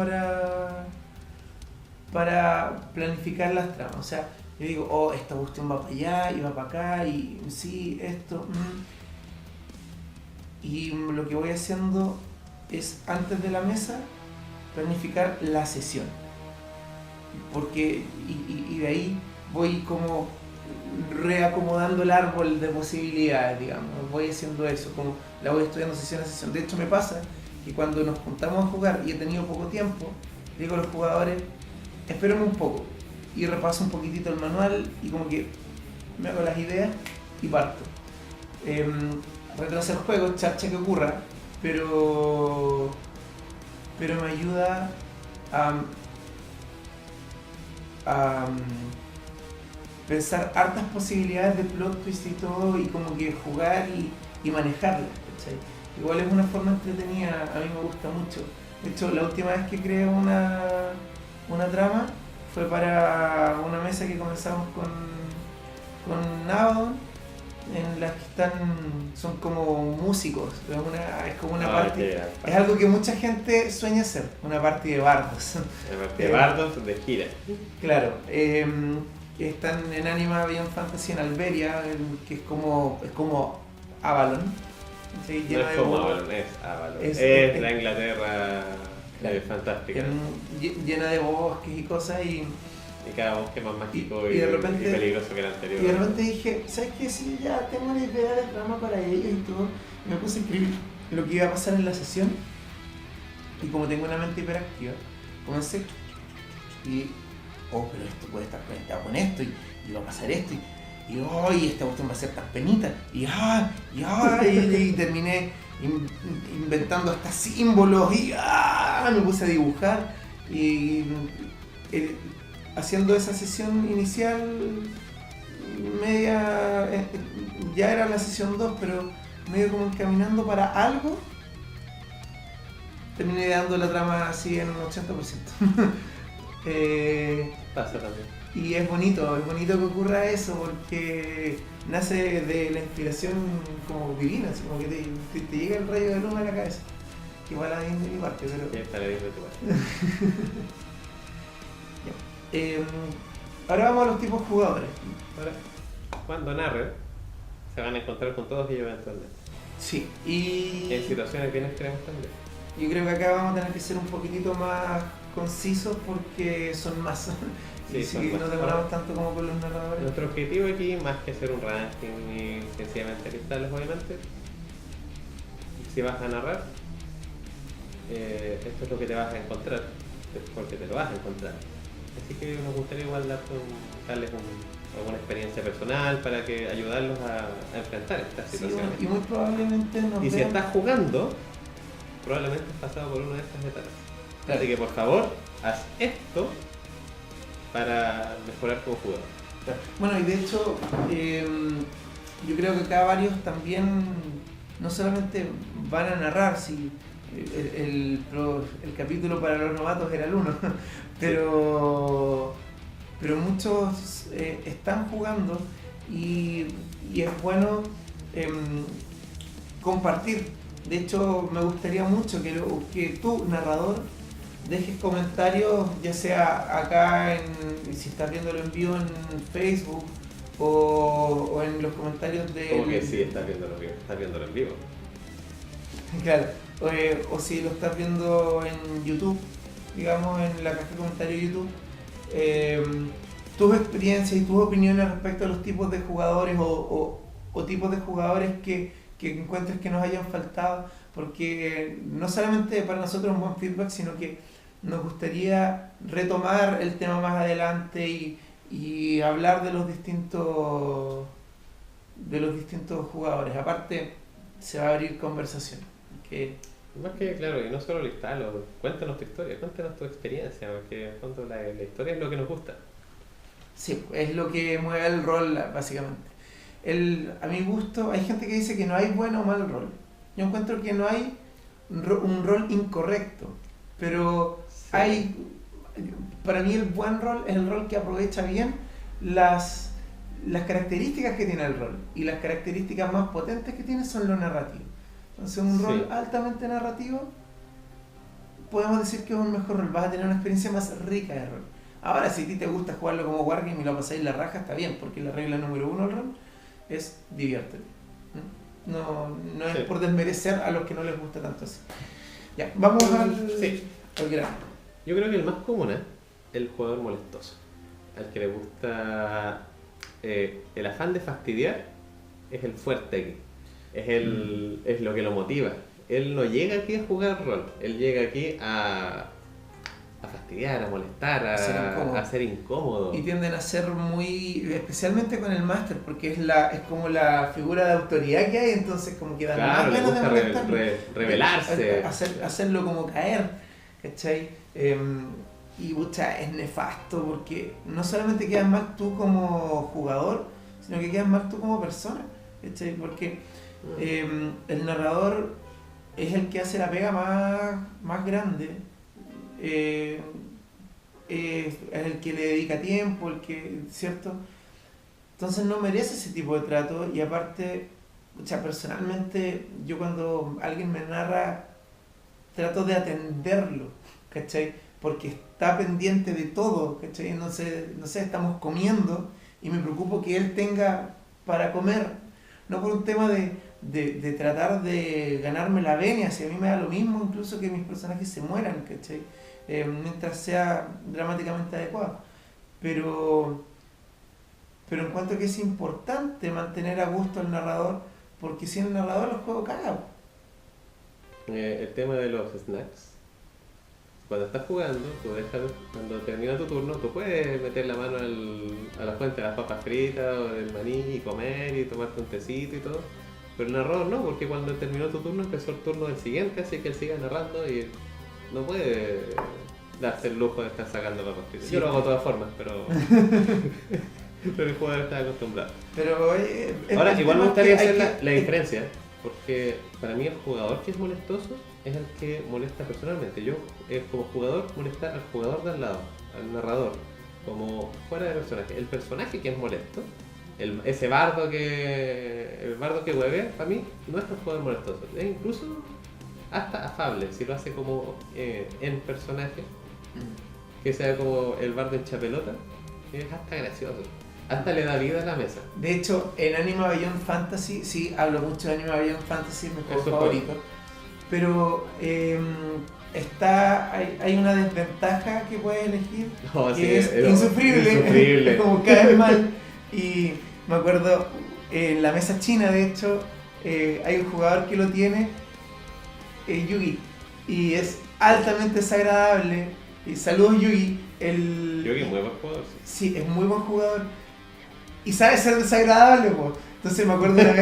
para planificar las tramas. O sea, Yo digo, oh, esta cuestión va para allá y va para acá y sí, esto. Y lo que voy haciendo es, antes de la mesa, planificar la sesión. Porque, y de ahí voy como reacomodando el árbol de posibilidades, digamos. Voy haciendo eso, como la voy estudiando sesión a sesión. De hecho, me pasa que cuando nos juntamos a jugar y he tenido poco tiempo, digo a los jugadores, espérenme un poco. Y repaso un poquitito el manual y como que me hago las ideas y parto. Retrasar el juego, charcha que ocurra, pero me ayuda a pensar hartas posibilidades de plot twist y todo, y como que jugar y manejarlas, ¿cachai? Igual es una forma entretenida, a mí me gusta mucho. De hecho, la última vez que creé una trama fue para una mesa que comenzamos con Abaddon, en las que son como músicos, es como una parte, es algo que mucha gente sueña hacer, una parte de bardos. Una parte de bardos de gira. Claro, están en Anima Beyond Fantasy en Alberia, que es como Avalon. ¿Sí? No es como Avalon, es Avalon. Es la Inglaterra fantástica. Llena de bosques y cosas y cada bosque más mágico y de repente, y peligroso que el anterior. Y de repente dije, ¿sabes qué? Sí, ya tengo una idea de trama para ellos y todo. Y me puse a escribir lo que iba a pasar en la sesión. Y como tengo una mente hiperactiva, comencé y, oh, pero esto puede estar conectado con esto y va a pasar esto y oh, y esta cuestión va a ser tan penita y terminé inventando hasta símbolos y me puse a dibujar y haciendo esa sesión inicial media, ya era la sesión 2, pero medio como encaminando para algo, terminé dando la trama así en un 80%. Pasa también. Y es bonito que ocurra eso, porque nace de la inspiración como divina, así como que te llega el rayo de luz a la cabeza. Igual a Disney de mi parte, pero... Sí, está la Disney de tu parte. Ahora vamos a los tipos jugadores. Ahora, cuando narren, se van a encontrar con todos ellos eventualmente. Sí, y... en situaciones bien extremas también. Yo creo que acá vamos a tener que ser un poquitito más concisos porque son más. Sí, sí, no demoramos tanto como con los narradores. Nuestro objetivo aquí, más que hacer un ranking y sencillamente listarlos, obviamente, si vas a narrar, esto es lo que te vas a encontrar, porque te lo vas a encontrar. Así que nos gustaría igual darles alguna experiencia personal para que ayudarlos a enfrentar estas situaciones. Sí, y muy probablemente y si estás jugando, probablemente has pasado por una de estas etapas. Claro. Así que por favor, haz esto para mejorar como jugador. Claro. Bueno, y de hecho, yo creo que acá varios también no solamente van a narrar, si el capítulo para los novatos era el 1, pero muchos están jugando y es bueno compartir. De hecho, me gustaría mucho que tú, narrador, dejes comentarios, ya sea acá, si estás viéndolo en vivo en Facebook o en los comentarios de... Como que sí, estás viéndolo en vivo. Claro, o si lo estás viendo en YouTube, digamos, en la caja de comentarios de YouTube, tus experiencias y tus opiniones respecto a los tipos de jugadores o tipos de jugadores que encuentres que nos hayan faltado, porque no solamente para nosotros es un buen feedback, sino que nos gustaría retomar el tema más adelante y hablar de los distintos jugadores. Aparte, se va a abrir conversación. Más que claro, y no solo listarlo, cuéntanos tu historia, cuéntanos tu experiencia, porque en el fondo la historia es lo que nos gusta. Sí, es lo que mueve el rol, básicamente. A mi gusto, hay gente que dice que no hay bueno o mal rol. Yo encuentro que no hay un rol incorrecto, pero sí. Para mí el buen rol es el rol que aprovecha bien las características que tiene el rol, y las características más potentes que tiene son lo narrativo. Entonces un rol altamente narrativo, podemos decir que es un mejor rol, vas a tener una experiencia más rica de rol. Ahora, si a ti te gusta jugarlo como wargame y lo pasáis la raja, está bien, porque la regla número 1 del rol es diviértete. No es Sí. por desmerecer a los que no les gusta tanto así. Ya, vamos Sí. al grano. Yo creo que el más común es el jugador molestoso, al que le gusta el afán de fastidiar, es el fuerte aquí, es lo que lo motiva. Él no llega aquí a jugar rol, él llega aquí a fastidiar, a molestar, a ser incómodo. Y tienden a ser muy, especialmente con el máster, porque es como la figura de autoridad que hay, entonces como que dan Claro, más le ganas de gusta molestarlo. revelarse. Hacerlo como caer, ¿cachai? Y pucha, es nefasto porque no solamente quedas mal tú como jugador, sino que quedas mal tú como persona, ¿cachai? Porque el narrador es el que hace la pega más grande, es el que le dedica tiempo, ¿cierto? Entonces no merece ese tipo de trato y aparte, pucha, personalmente yo cuando alguien me narra trato de atenderlo, ¿cachai? Porque está pendiente de todo, ¿cachai? No sé, estamos comiendo y me preocupo que él tenga para comer, no por un tema de tratar de ganarme la venia, si a mí me da lo mismo incluso que mis personajes se mueran, ¿cachai? Mientras sea dramáticamente adecuado. Pero encuentro que es importante mantener a gusto al narrador, porque sin el narrador el juego caga. El tema de los snacks. Cuando estás jugando, cuando termina tu turno, tú puedes meter la mano a la fuente de las papas fritas o del maní y comer y tomarte un tecito y todo. Pero el narrador no, porque cuando terminó tu turno empezó el turno del siguiente, así que él sigue narrando y no puede darse el lujo de estar sacando papas fritas. Sí. Yo lo hago de todas formas, pero el jugador está acostumbrado. Pero Ahora, igual me gustaría hacer la diferencia, porque para mí el jugador que es molestoso es el que molesta personalmente. Yo, como jugador, molestar al jugador de al lado, al narrador, como fuera de personaje. El personaje que es molesto, ese bardo que hueve, para mí no es un jugador molestoso. Es incluso hasta afable, si lo hace como en personaje, que sea como el bardo en chapelota, es hasta gracioso. Hasta le da vida a la mesa. De hecho, en Anima Beyond Fantasy, sí, hablo mucho de Anima Beyond Fantasy, es mi juego favorito. Pero hay una desventaja que puedes elegir, No, que sí, es insufrible, es como caer mal. Y me acuerdo, en la mesa china, de hecho, hay un jugador que lo tiene, Yugi, y es altamente desagradable. Y saludos, Yugi. Yugi es muy buen jugador. Sí, es muy buen jugador. Y sabe ser desagradable, pues. Entonces me acuerdo una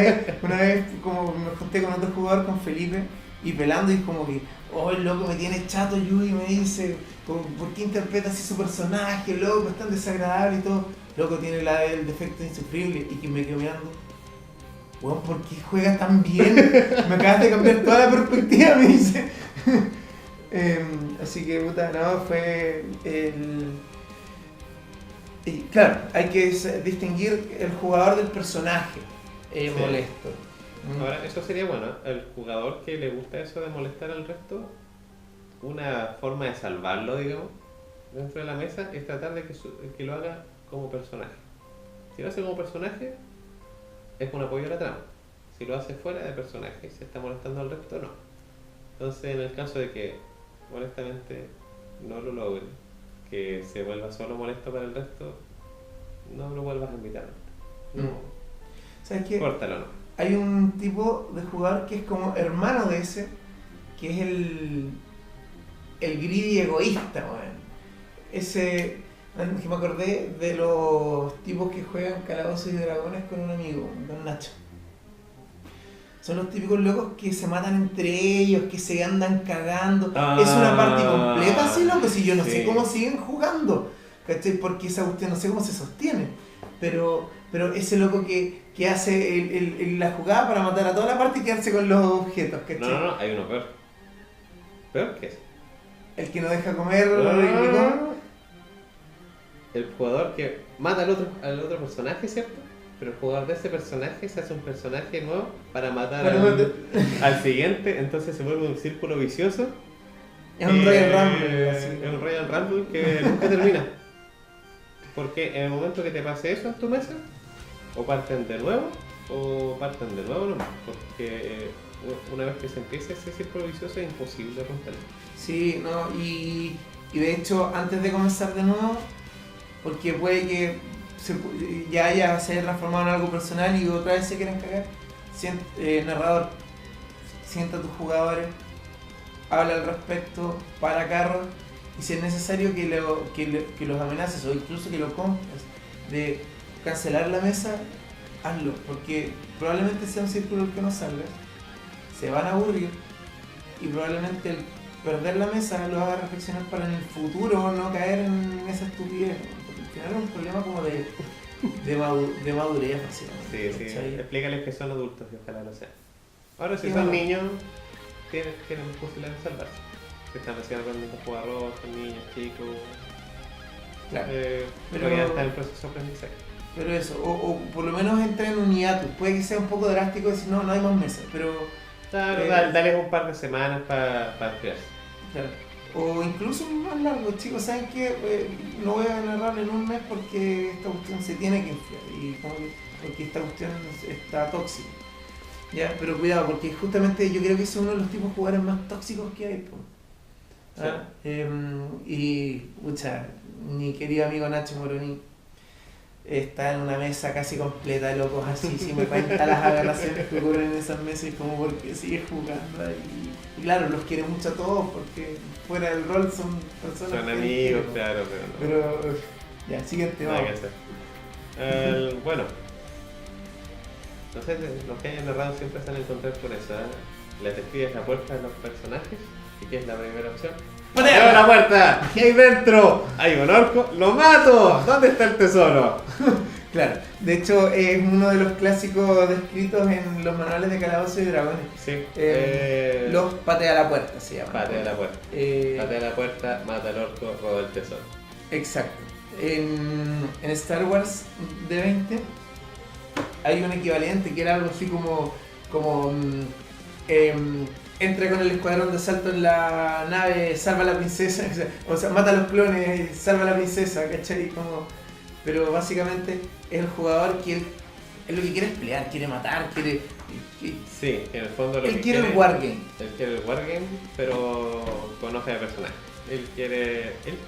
vez como me junté con otro jugador, con Felipe, y pelando y como que, oh, el loco me tiene chato Yugi, me dice, ¿por qué interpreta así su personaje, loco? Es tan desagradable y todo. Loco tiene el defecto insufrible y que me quedo mirando. Weón, ¿por qué juega tan bien? Me acabas de cambiar toda la perspectiva, me dice. Así que, puta, no, fue Y claro, hay que distinguir el jugador del personaje Sí. molesto. Ahora, eso sería bueno, el jugador que le gusta eso de molestar al resto, una forma de salvarlo, digamos, dentro de la mesa es tratar de que lo haga como personaje. Si lo hace como personaje, es un apoyo a la trama. Si lo hace fuera de personaje y se está molestando al resto, no. Entonces, en el caso de que, honestamente, no lo logre, que se vuelva solo molesto para el resto, no lo vuelvas a invitar. No. ¿Sabes qué? Córtalo, no. Hay un tipo de jugador que es como hermano de ese, que es el greedy egoísta, weón. Ese, que me acordé de los tipos que juegan Calabozos y Dragones con un amigo, Don Nacho. Son los típicos locos que se matan entre ellos, que se andan cagando. Es una parte completa así, loco, si yo no sé cómo siguen jugando, ¿cachai? Porque esa cuestión no sé cómo se sostiene. Pero ese loco que hace la jugada para matar a toda la parte y quedarse con los objetos, ¿cachai? No, hay uno peor. ¿Peor qué es? El que no deja comer. El jugador que mata al otro personaje, ¿cierto? Pero el jugador de ese personaje se hace un personaje nuevo para matar al siguiente, entonces se vuelve un círculo vicioso. Es un Royal Rumble, así. Es un Royal Rumble que nunca termina. Porque en el momento que te pase eso en tu mesa, o parten de nuevo nomás. Porque una vez que se empieza ese círculo vicioso es imposible romperlo. Sí, no, y de hecho antes de comenzar de nuevo, porque puede que ya se haya transformado en algo personal y otra vez se quieran cagar, narrador, sienta a tus jugadores, habla al respecto, para carros, y si es necesario que los amenaces o incluso que lo compres de cancelar la mesa, hazlo, porque probablemente sea un círculo el que no salga, se van a aburrir y probablemente el perder la mesa lo haga reflexionar para en el futuro no caer en esa estupidez, porque al final es un problema como de madurez básicamente. Sí, ¿Cachai? explícales que son adultos y ojalá lo sean. Ahora si Y son bueno, niños, tienen posibilidades de salvarse. Si están recién aprendiendo a jugar rol, son niños, chicos, claro, pero ya está en el proceso de aprendizaje. pero eso, o por lo menos entra en un hiatus, puede que sea un poco drástico decir no hay más mesas, pero Claro, dale un par de semanas para enfriarse. claro. O incluso más largo, chicos, ¿saben qué? No voy a narrar en un mes porque esta cuestión se tiene que enfriar y porque esta cuestión está tóxica. Ya, pero cuidado, porque justamente yo creo que es uno de los tipos de jugadores más tóxicos que hay. Po. ¿Ah? Y, pucha, mi querido amigo Nacho Moroni está en una mesa casi completa de locos así, si me cuenta las aberraciones que ocurren en esas mesas y como porque sigue jugando ahí. Y claro, los quiere mucho a todos porque fuera del rol son personas. Son amigos, claro, pero no. Pero ya, siguiente, Nada vamos. que hacer. Bueno, no sé, los que hayan narrado siempre se han encontrado con eso. Le describes la puerta de los personajes y que es la primera opción. ¡Abre la puerta! ¿Qué hay dentro? Hay un orco, ¡lo mato! ¿Dónde está el tesoro? Claro, de hecho es uno de los clásicos descritos en los manuales de Calabozos y Dragones. Sí. Los patea la puerta se llama. Patea la puerta. Patea la puerta, mata al orco, roba el tesoro. Exacto. En Star Wars D20 hay un equivalente que era algo así como entra con el escuadrón de asalto en la nave, salva a la princesa, o sea, mata a los clones, salva a la princesa, ¿cachai? Pero básicamente es el jugador que es lo que quiere es pelear, quiere matar, quiere... Sí, en el fondo lo él que quiere el wargame. Él quiere el wargame, pero con hoja de personaje. Él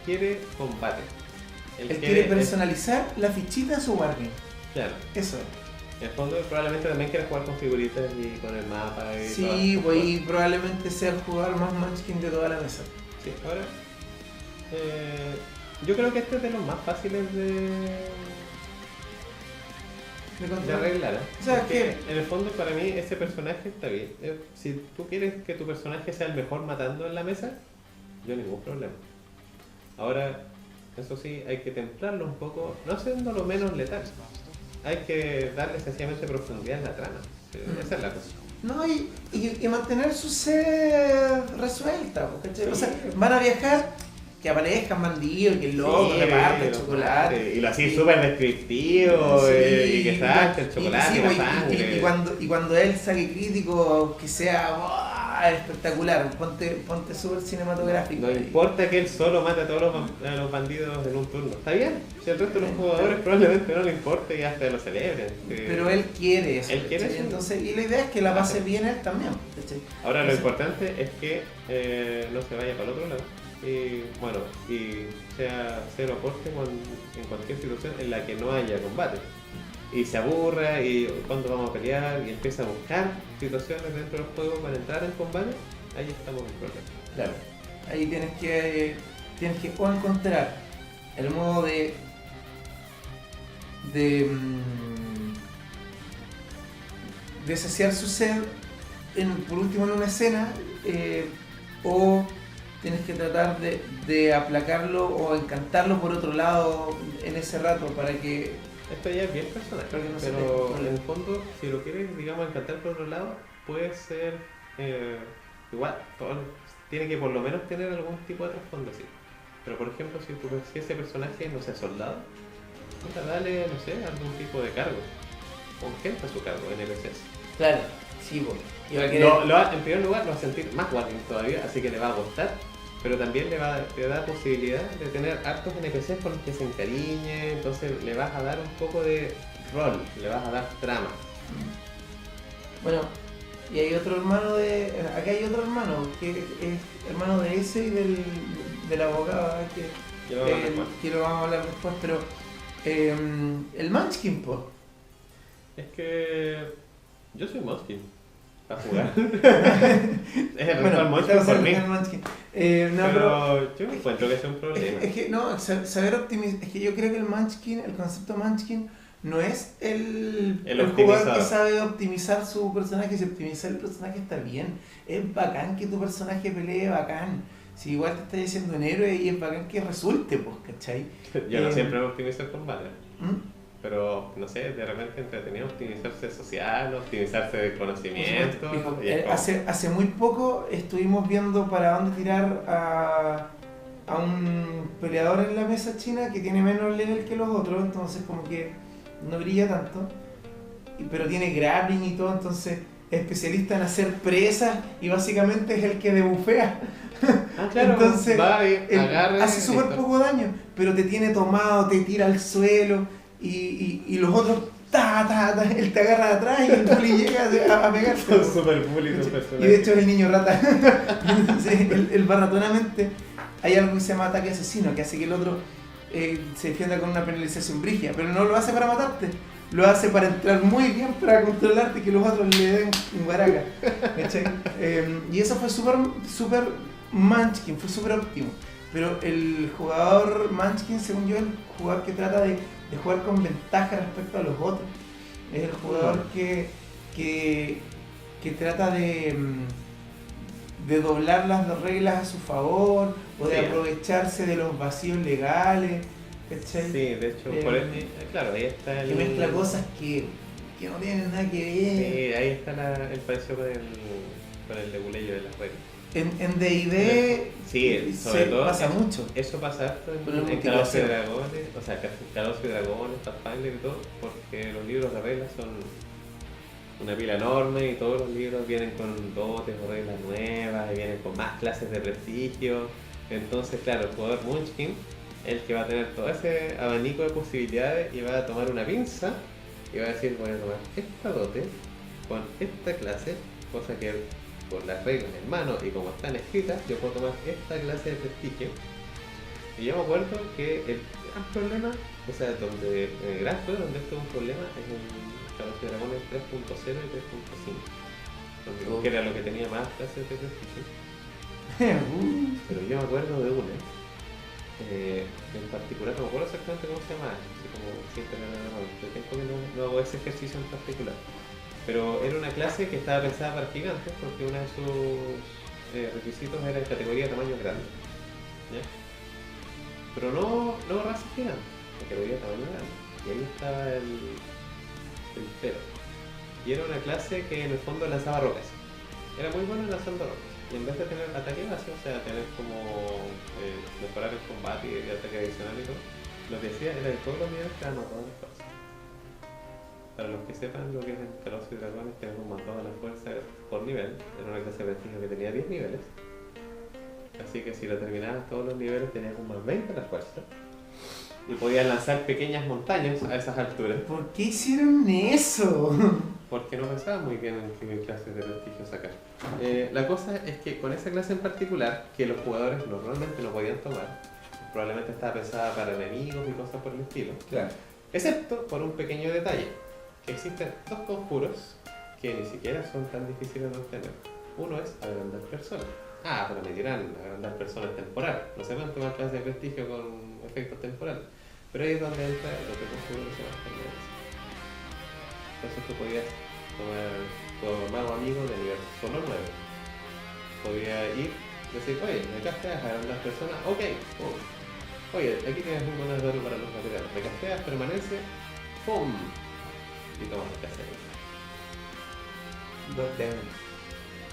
quiere combate. Él quiere personalizar la fichita de su wargame. Claro. Eso. En el fondo probablemente también quiere jugar con figuritas y con el mapa y sí, pues y probablemente sea el jugador más munchkin de toda la mesa. Sí, ahora yo creo que este es de los más fáciles de arreglar. O sea, porque en el fondo para mí ese personaje está bien. Si tú quieres que tu personaje sea el mejor matando en la mesa, yo ningún problema. Ahora, eso sí, hay que templarlo un poco, no haciéndolo menos letal. Hay que darle sencillamente profundidad en la trama. Esa es la cosa. No, y mantener su sed resuelta, ¿cachai? Sí. O sea, van a viajar, que aparezcan bandidos, que el loco reparte chocolate. Y lo así súper descriptivo, sí, y que salte el chocolate y la sangre. Y cuando él saque crítico, que sea espectacular, ponte súper cinematográfico. No importa que él solo mate a todos los bandidos en un turno, está bien. Si al resto de los jugadores probablemente no le importe y hasta lo celebren. Pero él quiere eso. Él quiere eso. Entonces, y la idea es que la pase bien él también. ¿Cachai? Ahora lo importante es que no se vaya para el otro lado. Y bueno, y sea cero aporte en cualquier situación en la que no haya combate. Y se aburra y cuándo vamos a pelear y empieza a buscar situaciones dentro del juego para entrar en combate, ahí estamos en problema. Claro, ahí tienes que o encontrar el modo de saciar su sed por último en una escena, o tienes que tratar de aplacarlo o encantarlo por otro lado en ese rato para que... Esto ya es bien personal, pero en el fondo, si lo quieres, digamos, encantar por otro lado, puede ser igual, tiene que por lo menos tener algún tipo de trasfondo así. Pero por ejemplo, si ese personaje no sea soldado, dale, no sé, algún tipo de cargo, con gente a su cargo, NPCs. Claro, sí, pues. En primer lugar lo va a sentir más guardián todavía, así que le va a costar pero también te da posibilidad de tener hartos NPCs con los que se encariñe, entonces le vas a dar un poco de rol, le vas a dar trama. Bueno, y hay otro hermano acá hay otro hermano, que es hermano de ese y del abogado, que lo vamos a hablar después, pero el Munchkin, po. Es que yo soy Munchkin. A jugar. Es el mejor Munchkin por mí. Pero yo no encuentro que sea un problema. Es que no, saber optimizar. Es que yo creo que el concepto Munchkin no es el jugador que sabe optimizar su personaje. Si optimizar el personaje está bien. Es bacán que tu personaje pelee bacán. Si igual te está diciendo un héroe y es bacán que resulte, pues, ¿cachai? Yo no siempre me optimizo el combate. Pero, no sé, de repente entretenido optimizarse social, optimizarse de conocimiento. Hace muy poco estuvimos viendo para dónde tirar a un peleador en la mesa china que tiene menos level que los otros, entonces como que no brilla tanto, pero tiene grappling y todo, entonces es especialista en hacer presas y básicamente es el que debufea. Claro, entonces agarre, hace súper poco daño, pero te tiene tomado, te tira al suelo. Y los otros, él te agarra de atrás y el bully llega a pegarte. Son super bully los personajes. Y de hecho es el niño rata. Entonces, él va ratonamente. Hay algo que se llama ataque asesino, que hace que el otro se defienda con una penalización brígida, pero no lo hace para matarte, lo hace para entrar muy bien, para controlarte, que los otros le den un guaraca. Y eso fue súper Munchkin, fue súper óptimo. Pero el jugador Munchkin, según yo, es el jugador que trata de jugar con ventaja respecto a los otros. Es el jugador que trata de doblar las reglas a su favor o de aprovecharse de los vacíos legales. ¿Cachai? Sí, de hecho, claro, ahí está que mezcla cosas que no tienen nada que ver. Sí, ahí está el parecido con el leguleyo de las reglas. En D&D sí, sobre todo pasa mucho. Eso pasa harto en Calabozos y Dragones, o sea, Calabozos y Dragones, Pathfinder y todo, porque los libros de reglas son una pila enorme y todos los libros vienen con dotes o reglas nuevas y vienen con más clases de prestigio. Entonces, claro, el jugador Munchkin es el que va a tener todo ese abanico de posibilidades y va a tomar una pinza y va a decir, voy a tomar esta dote con esta clase, cosa que por las reglas en mano y como están escritas, yo puedo tomar esta clase de prestigio. Y yo me acuerdo que el gran problema, o sea, donde el gran problema donde esto es un problema es en Calabozos y Dragones 3.0 y 3.5, que era lo que tenía más clases de prestigio. Pero yo me acuerdo de una, en particular, no me acuerdo exactamente cómo se llama, así como siempre de tiempo que no hago ese ejercicio en particular. Pero era una clase que estaba pensada para gigantes porque uno de sus requisitos era en categoría de tamaño grande. ¿Ya? Pero no raza gigante, categoría de tamaño grande. Y ahí estaba el pero. Y era una clase que en el fondo lanzaba rocas. Era muy bueno lanzando rocas. Y en vez de tener ataque base, o sea, tener como mejorar el combate y el ataque adicional y todo, lo que hacía era que todos los niveles estaban matados las fuerzas. Para los que sepan lo que es en Calabozos y Dragones, tenemos un montón de la fuerza por nivel. Era una clase de prestigio que tenía 10 niveles. Así que si lo terminabas todos los niveles tenías un más 20 la fuerza. Y podías lanzar pequeñas montañas a esas alturas. ¿Por qué hicieron eso? Porque no pensaban muy bien en qué clases de prestigio sacar. La cosa es que con esa clase en particular, que los jugadores normalmente no podían tomar, probablemente estaba pensada para enemigos y cosas por el estilo. Claro. Excepto por un pequeño detalle. Existen dos conjuros que ni siquiera son tan difíciles de obtener. Uno es agrandar personas. Pero me dirán, agrandar personas temporal. No sé cuánto más clases de prestigio con efectos temporales. Pero ahí es donde entra lo que conjuro que se llama permanencia. Entonces tú podías tomar tu mago amigo de nivel solo 9. Podía ir, decir, oye, me casteas agrandar personas, ok. Oye, aquí tienes un buen dato para los materiales. Me casteas permanencia, ¡pum! Y tomas el cassette.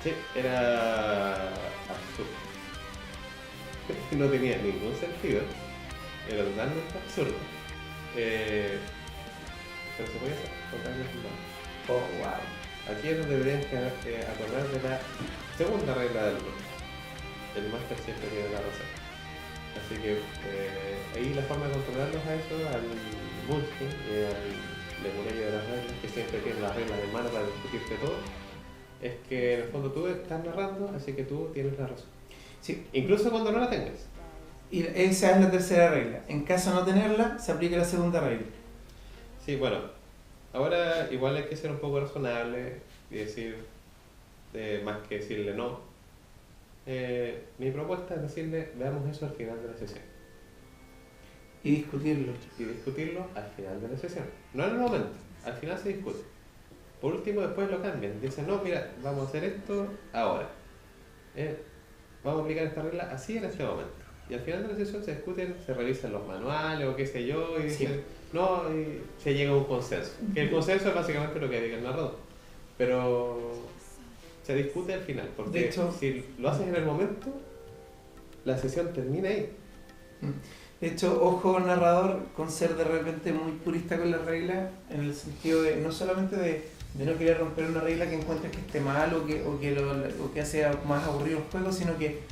Sí, era absurdo. No tenía ningún sentido. Era totalmente absurdo. Pero se podía hacer totalmente mal. Oh, wow. Aquí es donde deberían acordar de la segunda regla del rol. el máster siempre tiene la razón. Así que ahí la forma de controlarlos a eso, al Munchkin y al Lemureyo de las reglas, que siempre tiene las reglas de mano para discutirte todo, es que en el fondo tú estás narrando, así que tú tienes la razón. Sí. Incluso cuando no la tengas. Y esa es la tercera regla. En caso de no tenerla, se aplica la segunda regla. Sí, bueno, ahora igual hay que ser un poco razonable y decir, más que decirle no. Mi propuesta es decirle, veamos eso al final de la sesión. Y discutirlo. Y discutirlo al final de la sesión. No en el momento, al final se discute. Por último, después lo cambian. Dicen, no, mira, vamos a hacer esto ahora. Vamos a aplicar esta regla así en este momento. Y al final de la sesión se discuten, se revisan los manuales o qué sé yo, y dicen, Sí. no, y se llega a un consenso. Que el consenso es básicamente lo que diga el narrador. Pero se discute al final, porque De hecho, si lo haces en el momento, la sesión termina ahí. De hecho, ojo narrador con ser de repente muy purista con las reglas, en el sentido de no solamente de no querer romper una regla que encuentres que esté mal o que hace más aburrido el juego, sino que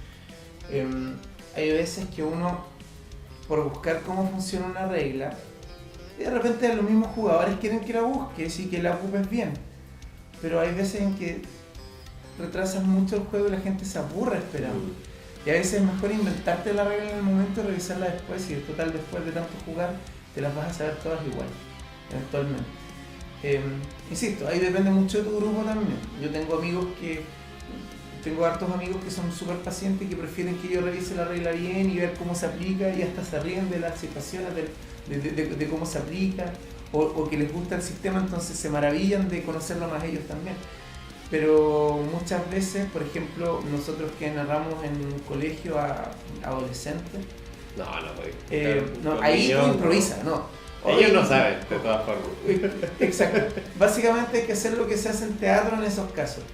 hay veces que uno, por buscar cómo funciona una regla, de repente los mismos jugadores quieren que la busques y que la ocupes bien, pero hay veces en que retrasas mucho el juego y la gente se aburre esperando. Y a veces es mejor inventarte la regla en el momento y revisarla después, y total después de tanto jugar te las vas a saber todas igual, eventualmente. Insisto, ahí depende mucho de tu grupo también. Yo tengo hartos amigos que son súper pacientes y que prefieren que yo revise la regla bien y ver cómo se aplica, y hasta se ríen de las situaciones, de cómo se aplica, o que les gusta el sistema, entonces se maravillan de conocerlo más ellos también. Pero muchas veces, por ejemplo, nosotros que narramos en un colegio a adolescentes, ahí tú improvisas, ¿no? Ellos no saben, de todas formas. Exacto. Básicamente hay que hacer lo que se hace en teatro en esos casos.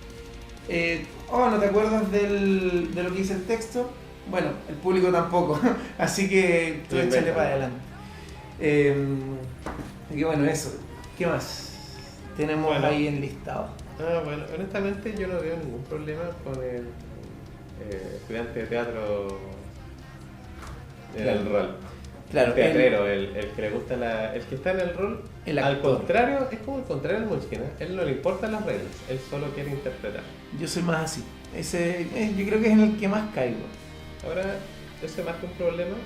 ¿No te acuerdas de lo que dice el texto? Bueno, el público tampoco, así que tú échale para adelante. Y bueno, eso. ¿Qué más tenemos ahí enlistado? Bueno, honestamente yo no veo ningún problema con el estudiante de teatro el rol. Claro, el teatrero, el que le gusta el que está en el rol, al contrario, es como el contrario del Munchkin, ¿eh? Él no le importan las reglas, él solo quiere interpretar. Yo soy más así. Yo creo que es en el que más caigo. Ahora, ese más que un problema,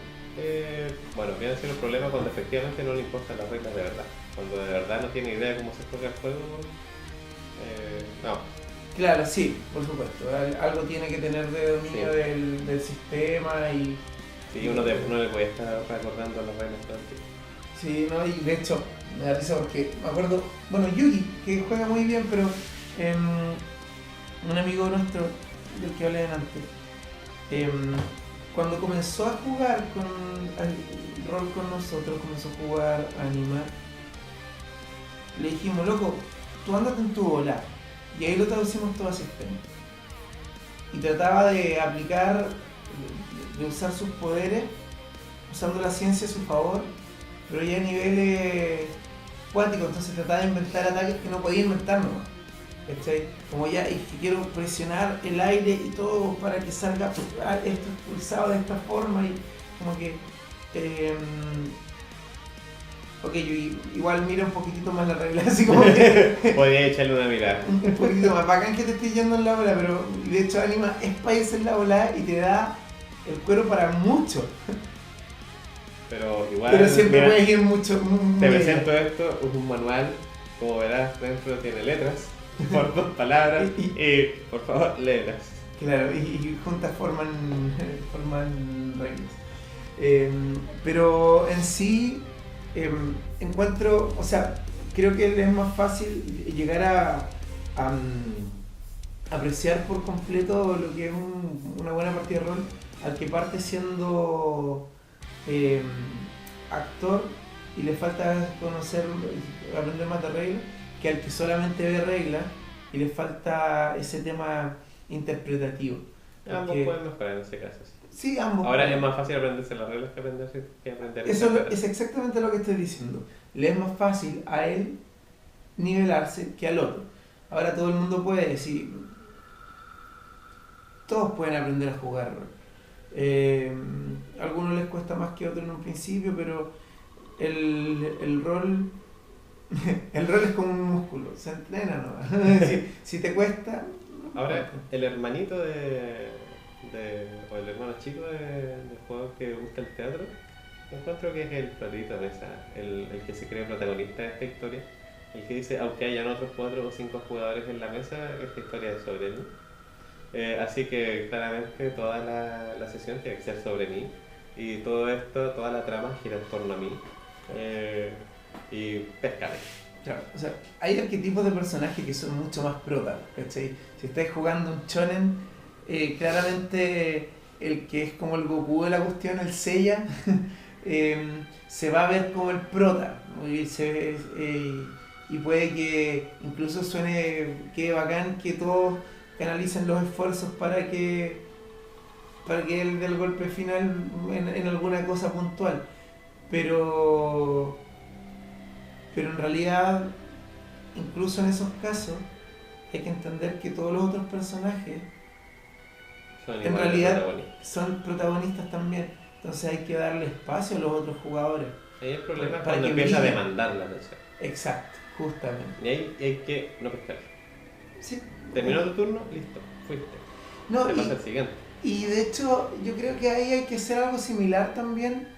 viene a ser un problema cuando efectivamente no le importan las reglas de verdad. Cuando de verdad no tiene idea de cómo se juega el juego, no. Claro, sí, por supuesto. Algo tiene que tener de dominio del sistema y... Sí, uno le puede estar recordando las reglas todo el tiempo. Sí, no, y de hecho, me da risa porque me acuerdo, Yugi, que juega muy bien, pero un amigo nuestro, del que hablé antes, cuando comenzó a jugar el rol con nosotros, comenzó a jugar, a animar, le dijimos, loco, tú ándate en tu bola, y ahí lo traducimos todo a sistema. Y trataba de aplicar, de usar sus poderes, usando la ciencia a su favor, pero ya a niveles cuánticos, entonces trataba de inventar ataques que no podía inventar nomás. ¿Cachai? Como ya, y que quiero presionar el aire y todo para que salga esto expulsado de esta forma, y como que yo igual miro un poquitito más la regla, así como que podría echarle una mirada. Un poquitito más bacán que te estés yendo en la ola, pero de hecho Anima es para irse en la ola y te da el cuero para mucho. Pero igual. Pero siempre puedes ir mucho. Te presento esto, es un manual, como verás, dentro tiene letras, por 2 palabras, y por favor, letras. Claro, y juntas forman reglas. Pero en sí, encuentro, creo que es más fácil llegar a apreciar por completo lo que es una buena partida de rol al que parte siendo actor y le falta aprender más de reglas, que al que solamente ve reglas y le falta ese tema interpretativo. Ambos pueden mejorar en ese caso. Sí, ambos. Ahora es más fácil aprenderse las reglas que aprender. Eso es exactamente lo que estoy diciendo. Le es más fácil a él nivelarse que al otro. Ahora todo el mundo puede decir, todos pueden aprender a jugar rol. A algunos les cuesta más que a otros en un principio, pero el rol el rol es como un músculo, se entrena, ¿no? si te cuesta. Ahora, el hermanito o el hermano chico del jugador que gusta el teatro, encuentro que es el protagonista de esa, el que se cree protagonista de esta historia, el que dice, aunque hayan otros 4 o 5 jugadores en la mesa, esta historia es sobre mí. Así que claramente toda la sesión tiene que ser sobre mí, y todo esto, toda la trama gira en torno a mí. Y pescare. Claro, o sea, hay arquetipos de personajes que son mucho más prota, ¿cachai? Si estáis jugando un shonen, claramente el que es como el Goku de la cuestión, el Seiya, se va a ver como el prota, y puede que incluso suene que bacán que todos canalicen los esfuerzos para que él dé el golpe final en alguna cosa puntual, pero en realidad, incluso en esos casos, hay que entender que todos los otros personajes en realidad son protagonistas también. Entonces hay que darle espacio a los otros jugadores. Ahí el problema es cuando empieza a demandar la atención. Exacto, justamente. Y ahí hay que no pescar. Sí. Terminó tu turno, listo, fuiste. No, te pasa el siguiente. Y de hecho, yo creo que ahí hay que hacer algo similar también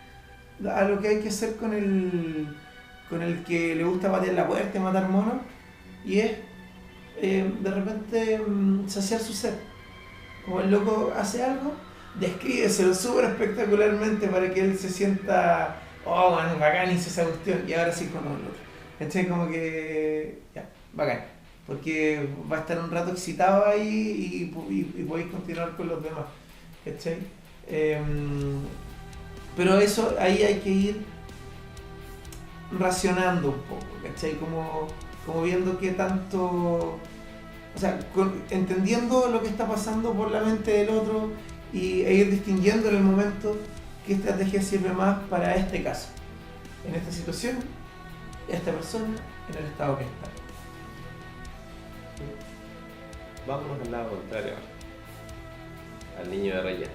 a lo que hay que hacer con el que le gusta patear la puerta y matar monos, y es de repente saciar su sed. Como el loco hace algo, descríbeselo súper espectacularmente para que él se sienta, oh, bueno, bacán, hice esa cuestión, y ahora sí con el otro. ¿Cachai? Como que, ya, bacán. Porque va a estar un rato excitado ahí y podéis continuar con los demás. ¿Cachai? Pero eso, ahí hay que ir racionando un poco, ¿cachai? Como viendo qué tanto, o sea, entendiendo lo que está pasando por la mente del otro e ir distinguiendo en el momento qué estrategia sirve más para este caso, en esta situación, esta persona, en el estado que está. Vámonos al lado contrario, al niño de relleno.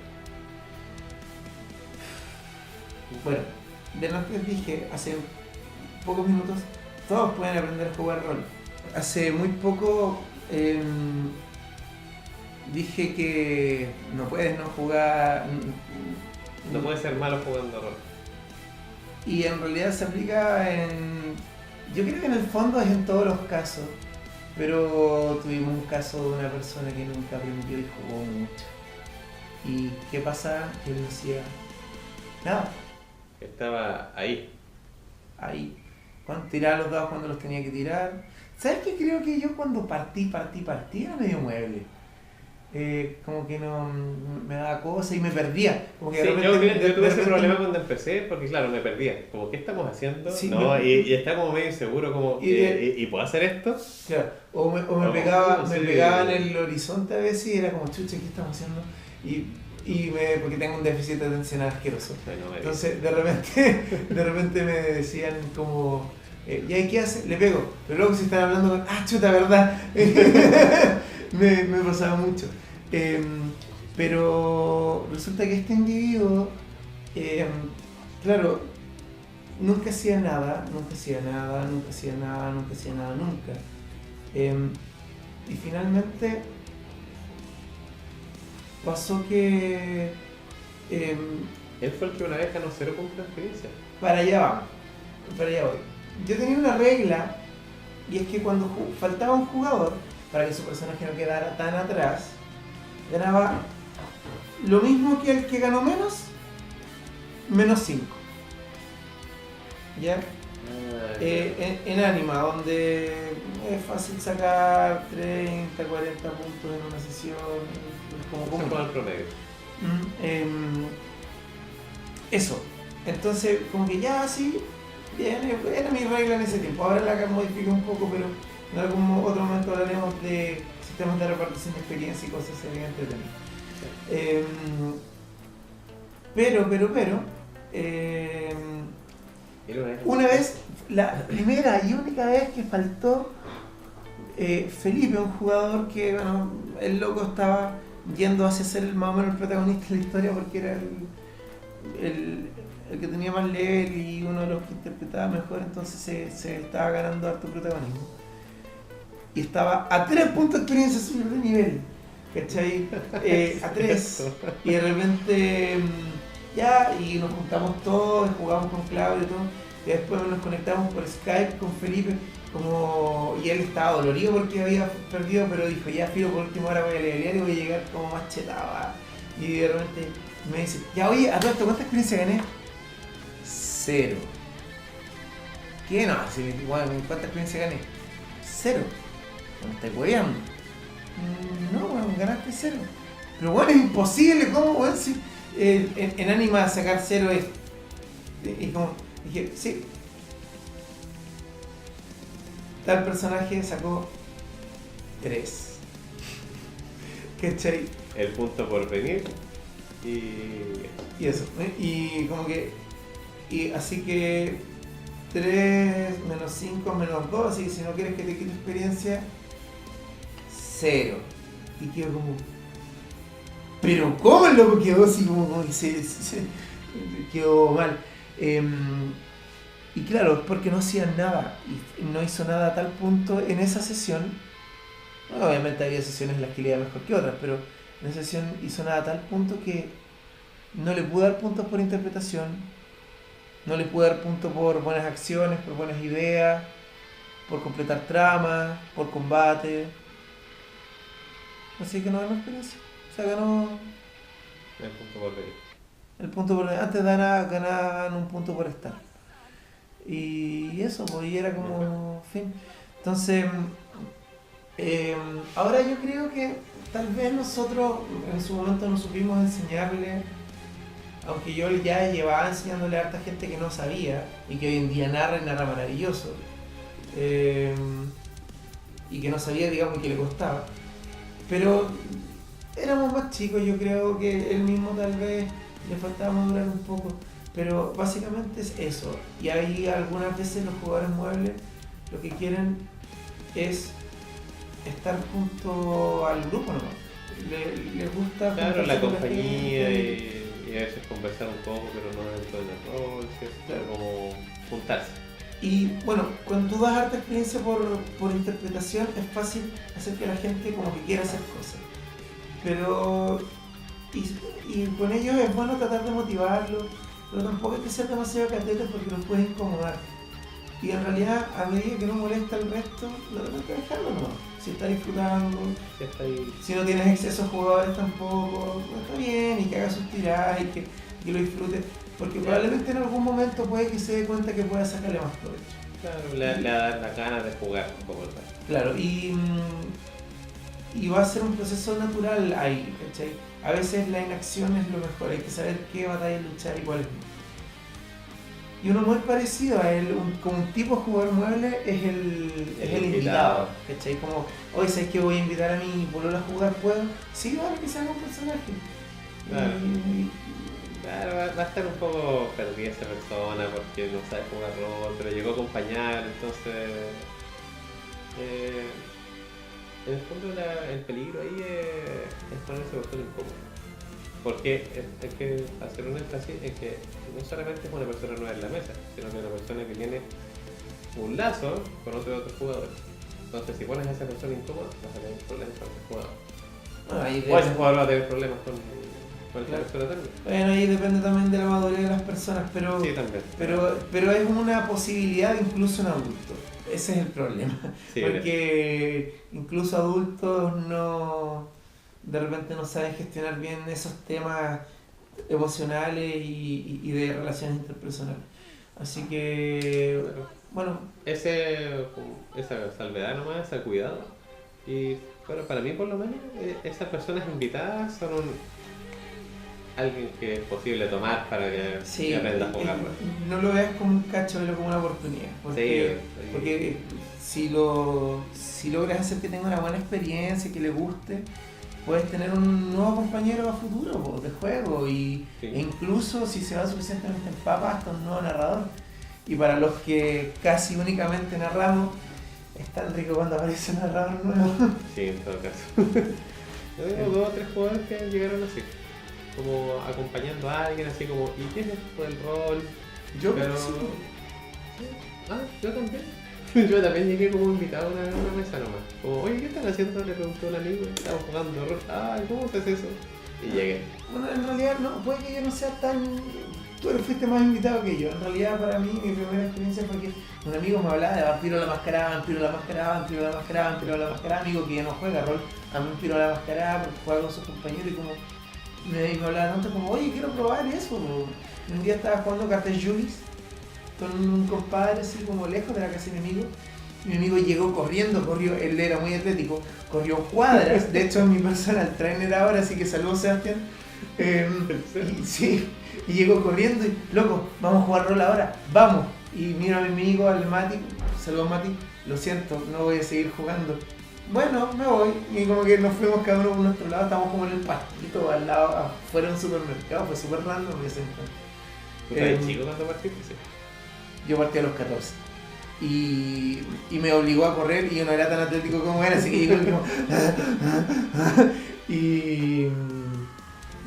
Bueno, de lo que dije hace pocos minutos, todos pueden aprender a jugar rol. Hace muy poco dije que no puedes no jugar. No puedes ser malo jugando rol. Y en realidad se aplica en. Yo creo que en el fondo es en todos los casos, pero tuvimos un caso de una persona que nunca aprendió y jugó mucho. ¿Y qué pasa? Que él no hacía nada. Estaba ahí. Cuando tiraba los dados cuando los tenía que tirar. ¿Sabes qué? Creo que yo cuando partí era medio mueble. Como que no me daba cosa y me perdía. Como que sí, yo tuve ese problema cuando empecé, porque claro, me perdía. Como, ¿qué estamos haciendo? Sí, no, y estaba como medio inseguro, como, ¿y puedo hacer esto? Claro, o me pegaba en el horizonte a veces y era como, chucha, ¿qué estamos haciendo? Porque tengo un déficit atencional asqueroso. Entonces, de repente me decían como, ¿y ahí qué hace? Le pego. Pero luego si están hablando con, chuta, ¿verdad? me pasaba mucho. Pero resulta que este individuo, claro, nunca hacía nada. Y finalmente pasó que... Él fue el que una vez ganó 0 puntos de experiencia. Para allá voy. Yo tenía una regla, y es que cuando faltaba un jugador, para que su personaje no quedara tan atrás, ganaba lo mismo que el que ganó menos 5. ¿Ya? En Anima, donde es fácil sacar 30, 40 puntos en una sesión, como el promedio. Eso. Entonces, como que ya así, bien, era mi regla en ese tiempo. Ahora la modifiqué un poco, pero en algún otro momento hablaremos de sistemas de repartición de experiencia y cosas bien entretenidas. Pero, una vez, la primera y única vez que faltó Felipe, un jugador que, bueno, el loco estaba yendo hacia ser más o menos el protagonista de la historia porque era el que tenía más level y uno de los que interpretaba mejor, entonces se estaba ganando harto protagonismo. Y estaba a 3 puntos de experiencia subir de nivel, ¿cachai? A 3. Y de repente ya, y nos juntamos todos, jugamos con Claudio y todo, y después nos conectamos por Skype con Felipe, y él estaba dolorido porque había perdido, pero dijo, ya filo, por último ahora voy a leer y voy a llegar como más chetado. Y de repente me dice, ya oye, a todo esto, ¿cuánta experiencia gané? 0. ¿Qué no? ¿Cuánta experiencia gané? 0. ¿No te hueveando? No, weón, ganaste 0. Pero bueno, es imposible, ¿cómo, weón? Si en Anima sacar 0 es. Y como dije, sí. Tal personaje sacó 3. ¿Cachai? El punto por venir y eso. Y como que. Y así que 3 menos 5 menos 2, así que si no quieres que te quite experiencia, 0. Y quedó como. Pero ¿cómo el loco quedó así como que se quedó mal? Y claro, es porque no hacían nada, y no hizo nada a tal punto en esa sesión. Bueno, obviamente había sesiones en las que le iba mejor que otras, pero en esa sesión hizo nada a tal punto que no le pude dar puntos por interpretación, no le pude dar puntos por buenas acciones, por buenas ideas, por completar tramas, por combate. Así que no ganó experiencia. O sea, ganó el punto por venir. el punto por antes ganaban un punto por estar. Y eso, pues, y era como fin. Entonces, ahora yo creo que tal vez nosotros en su momento no supimos enseñarle, aunque yo ya llevaba enseñándole a harta gente que no sabía y que hoy en día narra y narra maravilloso, y que no sabía, digamos, y que le costaba. Pero éramos más chicos, yo creo que él mismo tal vez le faltaba madurar un poco. Pero básicamente es eso. Y ahí algunas veces los jugadores muebles lo que quieren es estar junto al grupo, ¿no? Les gusta... Claro, la compañía y a veces conversar un poco, pero no dentro del rol, ¿cierto? Claro. Como juntarse. Y bueno, cuando tú das harta experiencia por interpretación, es fácil hacer que la gente como que quiera hacer cosas. Pero... Y con ellos es bueno tratar de motivarlos, pero tampoco hay que ser demasiado catetos porque los puedes incomodar. Y en realidad, a medida que no molesta al resto, no tenés que dejarlo, no. Si estás disfrutando, si no tienes excesos jugadores tampoco, está bien, y que haga sus tiradas y que lo disfrute. Porque probablemente en algún momento puede que se dé cuenta que pueda sacarle más provecho. Claro, le da la gana de jugar un poco el resto. Claro, y va a ser un proceso natural ahí, ¿cachai? A veces la inacción es lo mejor, hay que saber qué batalla luchar y cuál es. Y uno muy parecido a él, como un tipo de jugador mueble, es el invitado, ¿cachai? Como, hoy ¿sabes que voy a invitar a mi polola a jugar? ¿Puedo? Sí, vale, que sea un personaje. Claro. Claro, va a estar un poco perdida esa persona porque no sabe jugar rol, pero llegó a acompañar, entonces... en el fondo el peligro ahí es ponerse bastante incómodo. Porque es que, para hacer un énfasis, es que no solamente es una persona nueva en la mesa, sino que es una persona que tiene un lazo con otros jugadores. Entonces, si pones a esa persona incómoda, vas a tener problemas con ese jugador. O ese jugador va a tener problemas con esa persona también. Bueno, ahí depende también de la madurez de las personas, pero, sí, también. Pero es una posibilidad incluso en adultos. Ese es el problema. Sí, porque incluso adultos de repente no saben gestionar bien esos temas emocionales y de relaciones interpersonales. Así que, bueno. Esa salvedad nomás, ese cuidado. Y bueno, para mí por lo menos, esas personas invitadas son alguien que es posible tomar para que aprenda a jugar. No lo veas como un cacho, velo como una oportunidad. Porque si logras hacer que tenga una buena experiencia, que le guste, puedes tener un nuevo compañero a futuro de juego e incluso si se va suficientemente en papa hasta un nuevo narrador. Y para los que casi únicamente narramos, es tan rico cuando aparece un narrador nuevo. Sí, en todo caso. Yo tengo 2 o 3 jugadores que llegaron así, como acompañando a alguien, así como, ¿y quién es esto del rol? Yo Pero... sí. Sí. Ah, yo también. Yo también llegué como invitado a una mesa nomás. Como, oye, ¿qué están haciendo? Le preguntó a un amigo, estamos jugando rol. Ay, ¿cómo se hace eso? Y llegué. Bueno, en realidad no, puede que yo no sea tan... Tú fuiste más invitado que yo. En realidad para mí mi primera experiencia fue que un amigo me hablaba de Vampiro la Mascarada, Vampiro la Mascarada, Vampiro la Mascarada, Vampiro la Mascarada, amigo que ya no juega rol, a Vampiro la Mascarada porque juega con sus compañeros y como me hablaba tanto como, oye, quiero probar eso. Bro. Y un día estaba jugando cartas Yugis con un compadre así como lejos de la casa de mi amigo. Y mi amigo llegó corrió, él era muy atlético, corrió cuadras, de hecho es mi personal trainer ahora, así que saludos Sebastián. Y, sí, y llegó corriendo y, loco, vamos a jugar rol ahora, vamos. Y miro a mi amigo, al Mati, saludos Mati, lo siento, no voy a seguir jugando. Bueno, me voy, y como que nos fuimos cada uno por nuestro lado, estamos como en el pastito al lado, afuera de un supermercado, fue súper random ese encuentro. ¿Tú eres chico cuando partiste? Sí. Yo partí a los 14. Y me obligó a correr y yo no era tan atlético como él, así que llegó como... y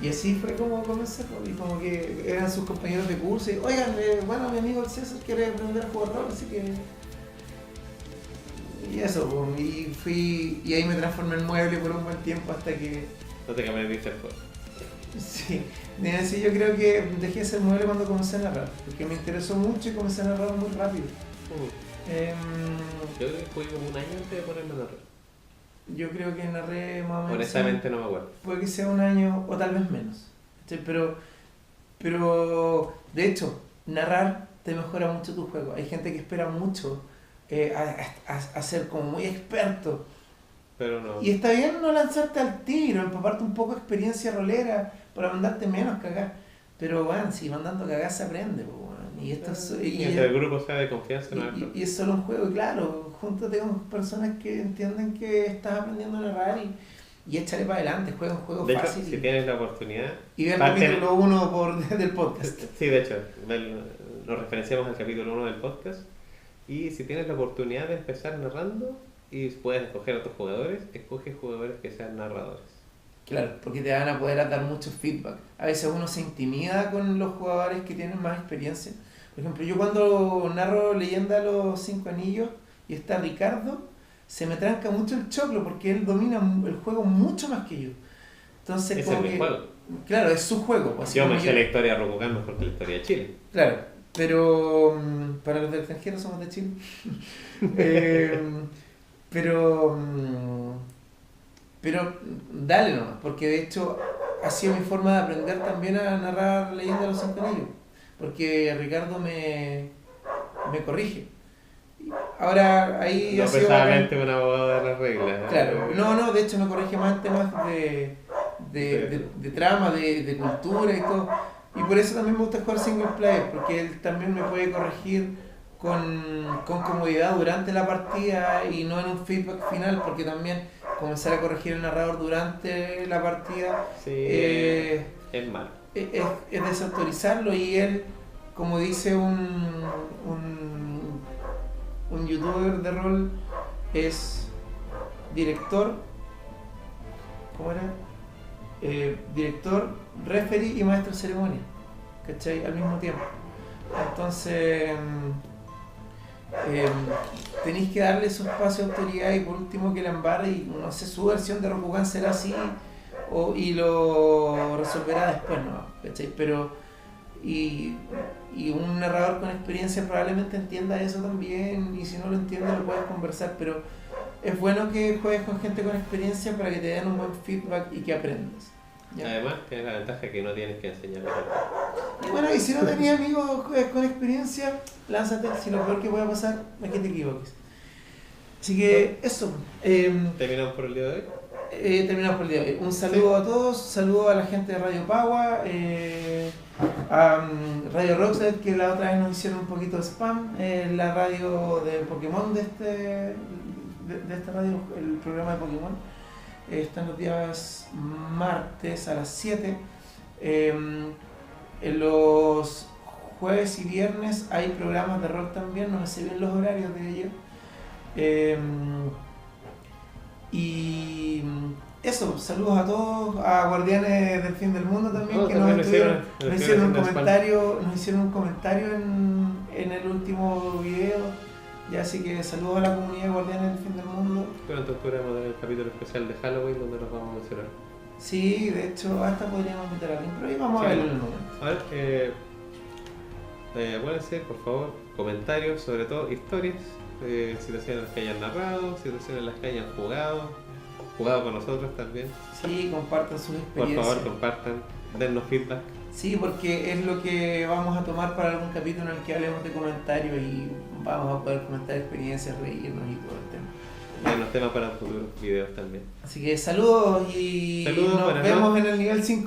así fue como comencé, y como que eran sus compañeros de curso y, oigan, bueno, mi amigo el César quiere aprender a jugar rol, así que... Y eso, y ahí me transformé en mueble por un buen tiempo hasta que... No te aprendiste el juego. Sí, yo creo que dejé de ser mueble cuando comencé a narrar, porque me interesó mucho y comencé a narrar muy rápido. Yo jugué como un año antes de ponerme a narrar. Yo creo que narré más o menos... Honestamente no me acuerdo. Puede que sea un año o tal vez menos. ¿Sí? Pero de hecho, narrar te mejora mucho tu juego. Hay gente que espera mucho a ser como muy experto. Pero no. Y está bien no lanzarte al tiro, empaparte un poco de experiencia rolera para mandarte menos cagar. Pero bueno, si mandando cagar se aprende. Bueno. Y esto Mientras el grupo sea de confianza, no y es solo un juego, claro. Júntate con personas que entienden que estás aprendiendo a narrar y échale para adelante, juega un juego de fácil. Hecho, si tienes la oportunidad... Y ve el capítulo 1 del podcast. Sí, de hecho, nos referenciamos al capítulo 1 del podcast. Y si tienes la oportunidad de empezar narrando y puedes escoger a otros jugadores, escoge jugadores que sean narradores. Claro, porque te van a poder dar mucho feedback. A veces uno se intimida con los jugadores que tienen más experiencia. Por ejemplo, yo cuando narro Leyenda de los 5 Anillos y está Ricardo, se me tranca mucho el choclo porque él domina el juego mucho más que yo. Entonces, ese es mi juego. Claro, es su juego. Yo me sé la historia de Rokugan mejor que la historia de Chile. Claro, pero para los extranjeros somos de Chile. Pero dale nomás, porque de hecho ha sido mi forma de aprender también a narrar Leyenda de los 5 Anillos, porque Ricardo me corrige. Ahora ahí no ha sido pesadamente un abogado de las reglas. Claro, no, de hecho me corrige más en temas de trama, de cultura y todo. Y por eso también me gusta jugar single player, porque él también me puede corregir con comodidad durante la partida y no en un feedback final, porque también comenzar a corregir el narrador durante la partida sí, es malo. Es desautorizarlo, y él, como dice un youtuber de rol, es director, ¿cómo era? Director, referee y maestro de ceremonia, ¿cachai? Al mismo tiempo. Entonces tenéis que darle su espacio de autoridad, y por último que la embarre, y no sé, su versión de Rokugan será así y lo resolverá después, ¿no? ¿Cachai? Pero y un narrador con experiencia probablemente entienda eso también, y si no lo entiende lo puedes conversar, pero es bueno que juegues con gente con experiencia para que te den un buen feedback y que aprendas. ¿Ya? Además tienes la ventaja que no tienes que enseñarles. Y bueno, y si no tenías amigos con experiencia, lánzate, si lo peor que pueda pasar es que te equivoques. Así que eso. ¿Terminamos por el día de hoy? Terminamos por el día de hoy. Un saludo a todos, saludo a la gente de Radio Pagua, a Radio Rockset, que la otra vez nos hicieron un poquito de spam, la radio de Pokémon de esta radio, el programa de Pokémon. Están los días martes a las 7. En los jueves y viernes hay programas de rol también, no me sé bien los horarios de ellos. Y eso, saludos a todos, a Guardianes del Fin del Mundo también, No, que también nos hicieron un comentario en el último video. Ya, así que saludos a la comunidad de Guardianes del Fin del Mundo. Pronto vamos a tener el capítulo especial de Halloween donde nos vamos a mencionar. Sí, de hecho, hasta podríamos meter a alguien, pero ahí vamos a verlo en el momento. A ver, acuérdense, por favor, comentarios, sobre todo historias, situaciones en las que hayan narrado, situaciones en las que hayan jugado con nosotros también. Sí, compartan sus experiencias. Por favor, compartan, dennos feedback. Sí, porque es lo que vamos a tomar para algún capítulo en el que hablemos de comentarios y vamos a poder comentar experiencias, reírnos y todo el tema. Dennos temas para futuros videos también. Así que saludos y nos vemos en el nivel 5.